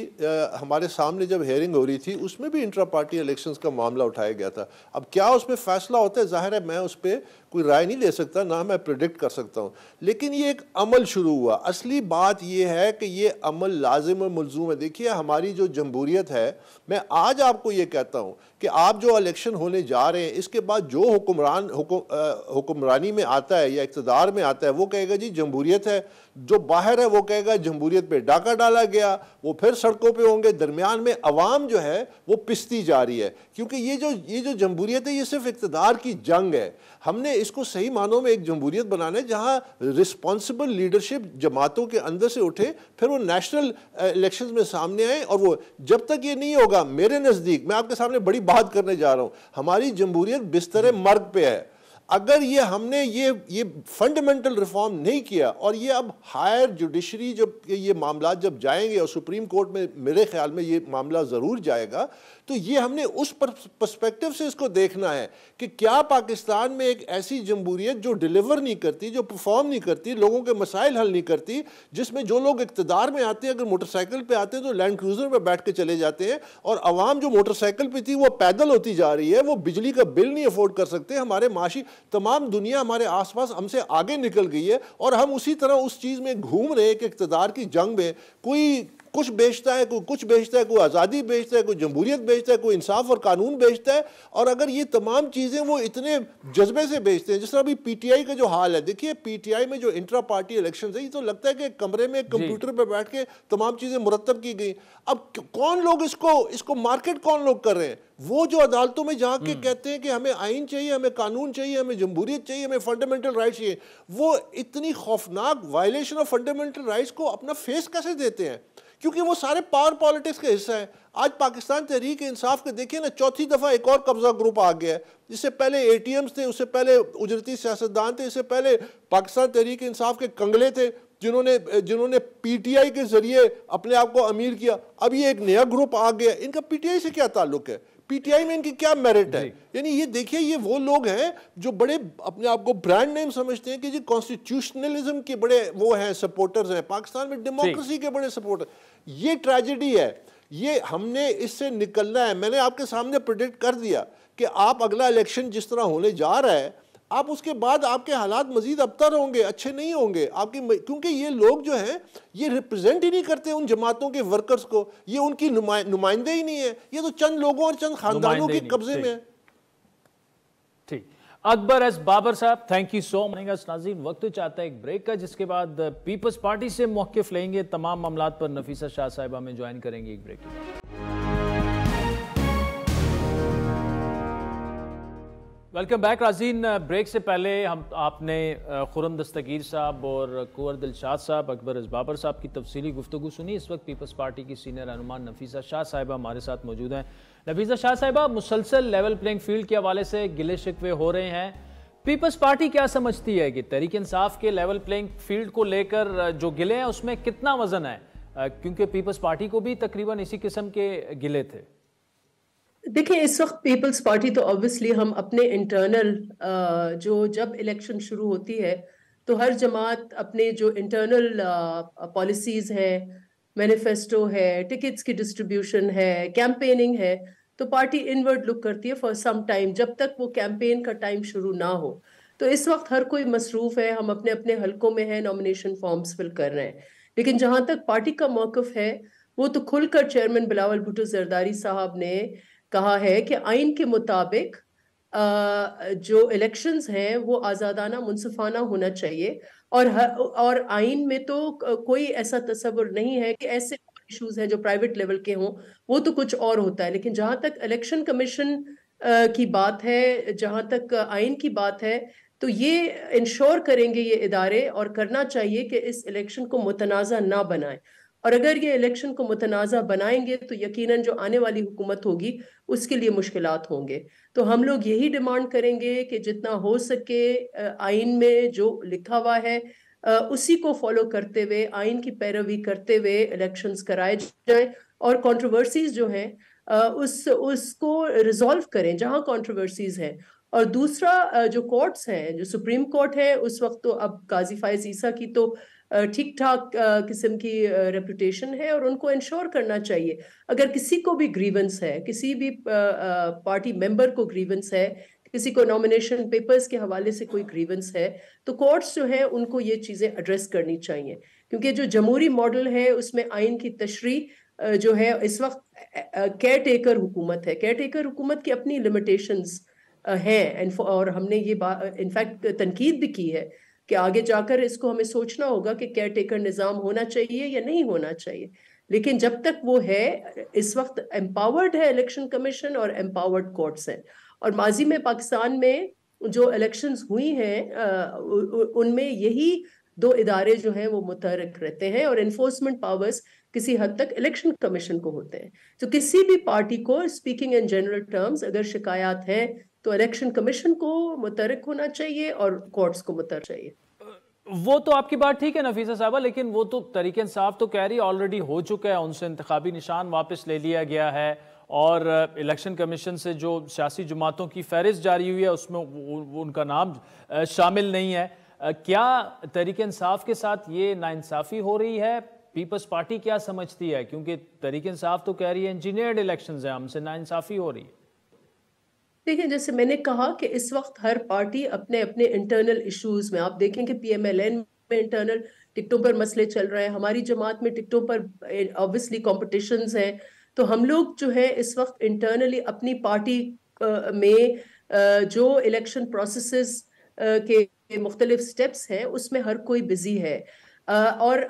हमारे सामने जब हेयरिंग हो रही थी उसमें भी इंट्रा पार्टी इलेक्शंस का मामला उठाया गया था। अब क्या उसमें फैसला होता है, जाहिर है मैं उस पर कोई राय नहीं दे सकता, ना मैं प्रिडिक्ट कर सकता हूँ, लेकिन ये एक अमल शुरू हुआ। असली बात ये है कि ये अमल लाजिम और मलजूम है। देखिए हमारी जो जमहूरियत है, मैं आज आपको ये कहता हूँ कि आप जो इलेक्शन होने जा रहे हैं, इसके बाद जो हुक्मरानी में आता है या इक़्तिदार में आता है वो कहेगा जी जमहूरियत है, जो बाहर है वो कहेगा जमहूरियत पे डाका डाला गया, वो फिर सड़कों पे होंगे। दरमियान में अवाम जो है वो पिसती जा रही है, क्योंकि ये जो जमहूरियत है ये सिर्फ इक़्तिदार की जंग है। हमने इसको सही मानों में एक जमहूरियत बनाना है जहाँ रिस्पॉन्सिबल लीडरशिप जमातों के अंदर से उठे, फिर वो नेशनल इलेक्शंस में सामने आए। और वो जब तक ये नहीं होगा, मेरे नज़दीक, मैं आपके सामने बड़ी बात करने जा रहा हूँ, हमारी जमहूरियत बिस्तर मर्ग पे है। अगर ये हमने ये फंडामेंटल रिफॉर्म नहीं किया, और ये अब हायर जुडिशरी जब ये मामला जब जाएंगे और सुप्रीम कोर्ट में मेरे ख्याल में ये मामला ज़रूर जाएगा, तो ये हमने उस पर्सपेक्टिव से इसको देखना है कि क्या पाकिस्तान में एक ऐसी जमहूरियत जो डिलीवर नहीं करती, जो परफॉर्म नहीं करती, लोगों के मसाइल हल नहीं करती, जिसमें जो लोग इक़्तिदार में आते हैं अगर मोटरसाइकिल पे आते हैं तो लैंड क्रूज़र पे बैठ के चले जाते हैं, और आवाम जो मोटरसाइकिल पे थी वो पैदल होती जा रही है, वो बिजली का बिल नहीं अफोर्ड कर सकते। हमारे माशी तमाम दुनिया हमारे आसपास हमसे आगे निकल गई है, और हम उसी तरह उस चीज़ में घूम रहे हैं कि इक़्तिदार की जंग में कोई कुछ बेचता है, कोई कुछ बेचता है, कोई आज़ादी बेचता है, कोई जमहूरियत बेचता है, कोई इंसाफ और कानून बेचता है। और अगर ये तमाम चीज़ें वो इतने जज्बे से बेचते हैं, जिस तरह अभी पीटीआई का जो हाल है, देखिए पीटीआई में जो इंट्रा पार्टी इलेक्शन है, ये तो लगता है कि कमरे में कंप्यूटर पर बैठ के तमाम चीज़ें मुरतब की गई। अब कौन लोग इसको मार्केट कौन लोग कर रहे हैं? वो जो अदालतों में जाके कहते हैं कि हमें आइन चाहिए, हमें कानून चाहिए, हमें जमहूरियत चाहिए, हमें फंडामेंटल राइट्स चाहिए, वो इतनी खौफनाक वायलेशन ऑफ फंडामेंटल राइट्स को अपना फेस कैसे देते हैं? क्योंकि वो सारे पावर पॉलिटिक्स का हिस्सा है। आज पाकिस्तान तहरीक इंसाफ के देखिए ना, चौथी दफ़ा एक और कब्जा ग्रुप आ गया है। इससे पहले एटीएम्स थे, उससे पहले उजरती सियासतदान थे, इससे पहले पाकिस्तान तहरीक इंसाफ के कंगले थे जिन्होंने पीटीआई के जरिए अपने आप को अमीर किया। अब ये एक नया ग्रुप आ गया, इनका पीटीआई से क्या ताल्लुक है? पीटीआई में इनकी क्या मेरिट है? यानी ये देखिए, ये वो लोग हैं जो बड़े अपने आप को ब्रांड नेम समझते हैं कि जी कॉन्स्टिट्यूशनलिज्म के बड़े वो हैं, सपोर्टर्स हैं, पाकिस्तान में डेमोक्रेसी के बड़े सपोर्टर। ये ट्रेजेडी है, ये हमने इससे निकलना है। मैंने आपके सामने प्रेडिक्ट कर दिया कि आप अगला इलेक्शन जिस तरह होने जा रहा है, आप उसके बाद आपके हालात मजीद अबतर होंगे, अच्छे नहीं होंगे आपकी, क्योंकि ये लोग जो हैं ये रिप्रेजेंट ही नहीं करते उन जमातों के वर्कर्स को, ये उनकी नुमाइंदे ही नहीं है, ये तो चंद लोगों और चंद खानदानों के कब्जे में है। ठीक, अकबर एस बाबर साहब, थैंक यू सो मच। नाज़रीन, वक्त चाहता है एक ब्रेक का, जिसके बाद पीपल्स पार्टी से मौक़िफ़ लेंगे, तमाम मामलात पर नफीसा शाह साहिबा में ज्वाइन करेंगे एक ब्रेक के बाद। वेलकम बैक नाज़रीन। ब्रेक से पहले आपने खुर्रम दस्तगीर साहब और कुंवर दिलशाद साहब, अकबर एस बाबर साहब की तफसीली गुफ्तगू सुनी। इस वक्त पीपल्स पार्टी की सीनियर रहनुमा नफीसा शाह साहिबा हमारे साथ मौजूद हैं। नफीसा शाह साहिबा, मुसलसल लेवल प्लेइंग फील्ड के हवाले से गिले शिकवे हो रहे हैं, पीपल्स पार्टी क्या समझती है कि तहरीक इंसाफ के लेवल प्लेइंग फील्ड को लेकर जो गिले हैं उसमें कितना वजन है? क्योंकि पीपल्स पार्टी को भी तकरीबन इसी किस्म के गिले थे। देखिए, इस वक्त पीपल्स पार्टी तो ऑब्वियसली हम अपने इंटरनल जब इलेक्शन शुरू होती है तो हर जमात अपने जो इंटरनल पॉलिसीज हैं, मैनिफेस्टो है, टिकट्स की डिस्ट्रीब्यूशन है, कैंपेनिंग है, तो पार्टी इनवर्ड लुक करती है फॉर सम टाइम, जब तक वो कैंपेन का टाइम शुरू ना हो। तो इस वक्त हर कोई मसरूफ है, हम अपने अपने हलकों में हैं, नॉमिनेशन फॉर्म्स फिल कर रहे हैं। लेकिन जहां तक पार्टी का मौक़िफ़ है वो तो खुलकर चेयरमैन बिलावल भुट्टो जरदारी साहब ने कहा है कि आइन के मुताबिक जो इलेक्शंस हैं वो आज़ादाना मुनसिफाना होना चाहिए, और आइन में तो कोई ऐसा तस्वुर नहीं है कि ऐसे इश्यूज हैं जो प्राइवेट लेवल के हों, वो तो कुछ और होता है। लेकिन जहां तक इलेक्शन कमीशन की बात है, जहां तक आइन की बात है, तो ये इंश्योर करेंगे ये इदारे, और करना चाहिए कि इस इलेक्शन को मुतनाज़ा ना बनाएं। और अगर ये इलेक्शन को मुतनाज़ा बनाएंगे तो यकीनन जो आने वाली हुकूमत होगी उसके लिए मुश्किलात होंगे। तो हम लोग यही डिमांड करेंगे कि जितना हो सके आइन में जो लिखा हुआ है उसी को फॉलो करते हुए, आइन की पैरवी करते हुए इलेक्शंस कराए जाएं, और कंट्रोवर्सीज जो हैं उसको रिजॉल्व करें जहां कंट्रोवर्सीज हैं। और दूसरा, जो कोर्ट्स हैं, जो सुप्रीम कोर्ट है, उस वक्त तो अब काजी फायज ईसा की तो ठीक ठाक किस्म की रेपुटेशन है, और उनको इंश्योर करना चाहिए अगर किसी को भी ग्रीवेंस है, किसी भी पार्टी मेंबर को ग्रीवेंस है, किसी को नॉमिनेशन पेपर्स के हवाले से कोई ग्रीवेंस है, तो कोर्ट्स जो है उनको ये चीजें एड्रेस करनी चाहिए, क्योंकि जो जमहूरी मॉडल है उसमें आइन की तशरीह जो है इस वक्त केयर टेकर हुकूमत है। केयर टेकर हुकूमत की अपनी लिमिटेशंस हैं, और हमने ये इनफैक्ट तनकीद भी की है कि आगे जाकर इसको हमें सोचना होगा कि केयर टेकर निज़ाम होना चाहिए या नहीं होना चाहिए। लेकिन जब तक वो है, इस वक्त एम्पावर्ड है इलेक्शन कमीशन और एम्पावर्ड कोर्ट्स हैं। और माजी में पाकिस्तान में जो इलेक्शंस हुई हैं उनमें यही दो इदारे जो हैं वो मुतहर्रिक रहते हैं, और इन्फोर्समेंट पावर्स किसी हद तक इलेक्शन कमीशन को होते हैं। तो किसी भी पार्टी को, स्पीकिंग इन जनरल टर्म्स, अगर शिकायत है तो इलेक्शन कमीशन को मुतहर्रिक होना चाहिए और कोर्ट्स को मुतहर्रिक चाहिए। वो तो आपकी बात ठीक है नफीसा साहबा, लेकिन वो तो तरीके इंसाफ तो कह रही ऑलरेडी हो चुका है, उनसे इंतखाबी निशान वापस ले लिया गया है, और इलेक्शन कमीशन से जो सियासी जमातों की फहरिस्त जारी हुई है उसमें उनका नाम शामिल नहीं है। क्या तरीके इंसाफ के साथ ये नाइंसाफी हो रही है? पीपल्स पार्टी क्या समझती है? क्योंकि तरीके इंसाफ तो कह रही है इंजीनियर्ड इलेक्शंस हैं, हमसे नाइंसाफी हो रही है। देखिए, जैसे मैंने कहा कि इस वक्त हर पार्टी अपने अपने इंटरनल इश्यूज में, आप देखें कि PMLN में इंटरनल टिकटों पर मसले चल रहे हैं, हमारी जमात में टिकटों पर ऑब्वियसली कॉम्पिटिशन्स हैं। तो हम लोग जो है इस वक्त इंटरनली अपनी पार्टी में जो इलेक्शन प्रोसेसेस के मुख्तलिफ स्टेप्स हैं उसमें हर कोई बिजी है। और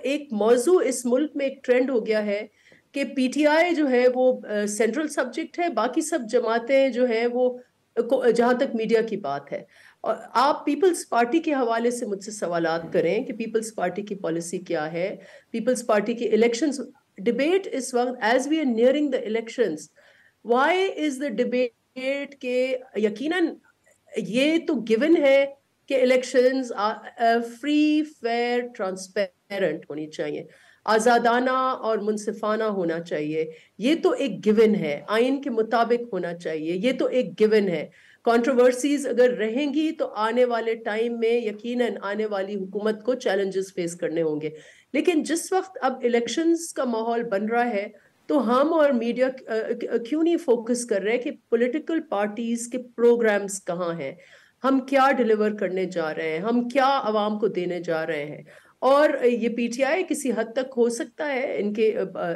एक मौजू इस मुल्क में एक ट्रेंड हो गया है कि PTI जो है वो सेंट्रल सब्जेक्ट है, बाकी सब जमातें जो है वो, जहां तक मीडिया की बात है। और आप पीपल्स पार्टी के हवाले से मुझसे सवालात करें कि पीपल्स पार्टी की पॉलिसी क्या है, पीपल्स पार्टी की इलेक्शंस डिबेट इस वक्त, as we are nearing the elections, why is the debate के यकीनन ये तो गिवन है कि इलेक्शंस फ्री, फेयर, ट्रांसपेरेंट होनी चाहिए, आजादाना और मुनसिफाना होना चाहिए। ये तो एक गिवन है, आइन के मुताबिक होना चाहिए, ये तो एक गिवन है। कंट्रोवर्सीज अगर रहेंगी तो आने वाले टाइम में यकीनन आने वाली हुकूमत को चैलेंजेस फेस करने होंगे। लेकिन जिस वक्त अब इलेक्शंस का माहौल बन रहा है तो हम और मीडिया क्यों नहीं फोकस कर रहे कि पॉलिटिकल पार्टीज के प्रोग्राम्स कहाँ हैं, हम क्या डिलीवर करने जा रहे हैं, हम क्या आवाम को देने जा रहे हैं। और ये PTI किसी हद तक हो सकता है इनके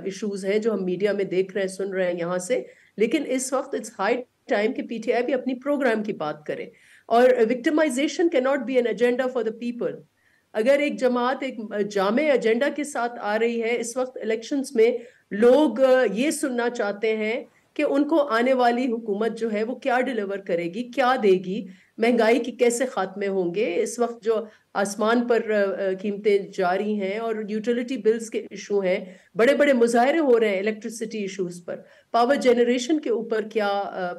इश्यूज हैं जो हम मीडिया में देख रहे हैं, सुन रहे हैं यहाँ से, लेकिन इस वक्त इट्स हाई टाइम कि PTI भी अपनी प्रोग्राम की बात करे। और victimisation can not be an agenda for the people. अगर एक जमात एक जामे एजेंडा के साथ आ रही है, इस वक्त इलेक्शंस में लोग ये सुनना चाहते हैं कि उनको आने वाली हुकूमत जो है वो क्या डिलीवर करेगी, क्या देगी, महंगाई की कैसे खात्मे होंगे, इस वक्त जो आसमान पर कीमतें जारी हैं और यूटिलिटी बिल्स के इशू हैं, बड़े बड़े मुजाहरे हो रहे हैं इलेक्ट्रिसिटी इश्यूज पर, पावर जनरेशन के ऊपर क्या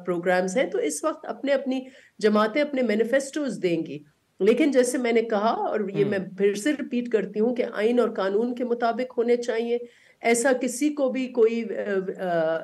प्रोग्राम्स हैं। तो इस वक्त अपने अपनी जमातें अपने मैनिफेस्टोज देंगी। लेकिन जैसे मैंने कहा, और ये मैं फिर से रिपीट करती हूँ कि आइन और कानून के मुताबिक होने चाहिए। ऐसा किसी को भी कोई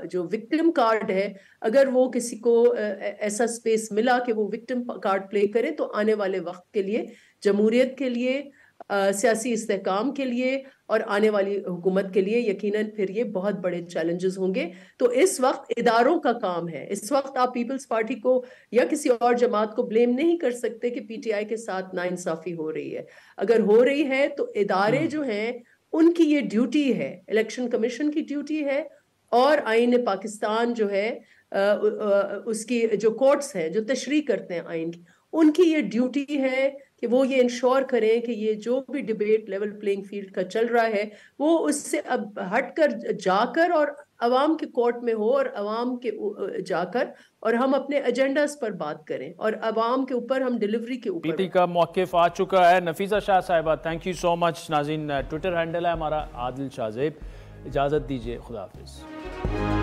जो विक्टिम कार्ड है, अगर वो किसी को ऐसा स्पेस मिला कि वो विक्टिम कार्ड प्ले करे, तो आने वाले वक्त के लिए, जमहूरियत के लिए, सियासी इस्तेहकाम के लिए और आने वाली हुकूमत के लिए यकीनन फिर ये बहुत बड़े चैलेंजेस होंगे। तो इस वक्त इदारों का काम है। इस वक्त आप पीपल्स पार्टी को या किसी और जमात को ब्लेम नहीं कर सकते कि PTI के साथ नाइंसाफी हो रही है। अगर हो रही है तो इदारे जो हैं उनकी ये ड्यूटी है, इलेक्शन कमीशन की ड्यूटी है, और आईन पाकिस्तान जो है उसकी जो कोर्ट्स हैं जो तशरीह करते हैं आइन की, उनकी ये ड्यूटी है कि वो ये इंश्योर करें कि ये जो भी डिबेट लेवल प्लेइंग फील्ड का चल रहा है वो उससे अब हटकर जाकर और अवाम के कोर्ट में हो, और अवाम के जाकर और हम अपने एजेंडास पर बात करें और अवाम के ऊपर हम डिलीवरी के ऊपर। पीटी का मौक़िफ़ आ चुका है। नफीसा शाह साहिबा, थैंक यू सो मच। नाज़रीन, ट्विटर हैंडल है हमारा आदिल शाहज़ेब। इजाज़त दीजिए, खुदा हाफिज़।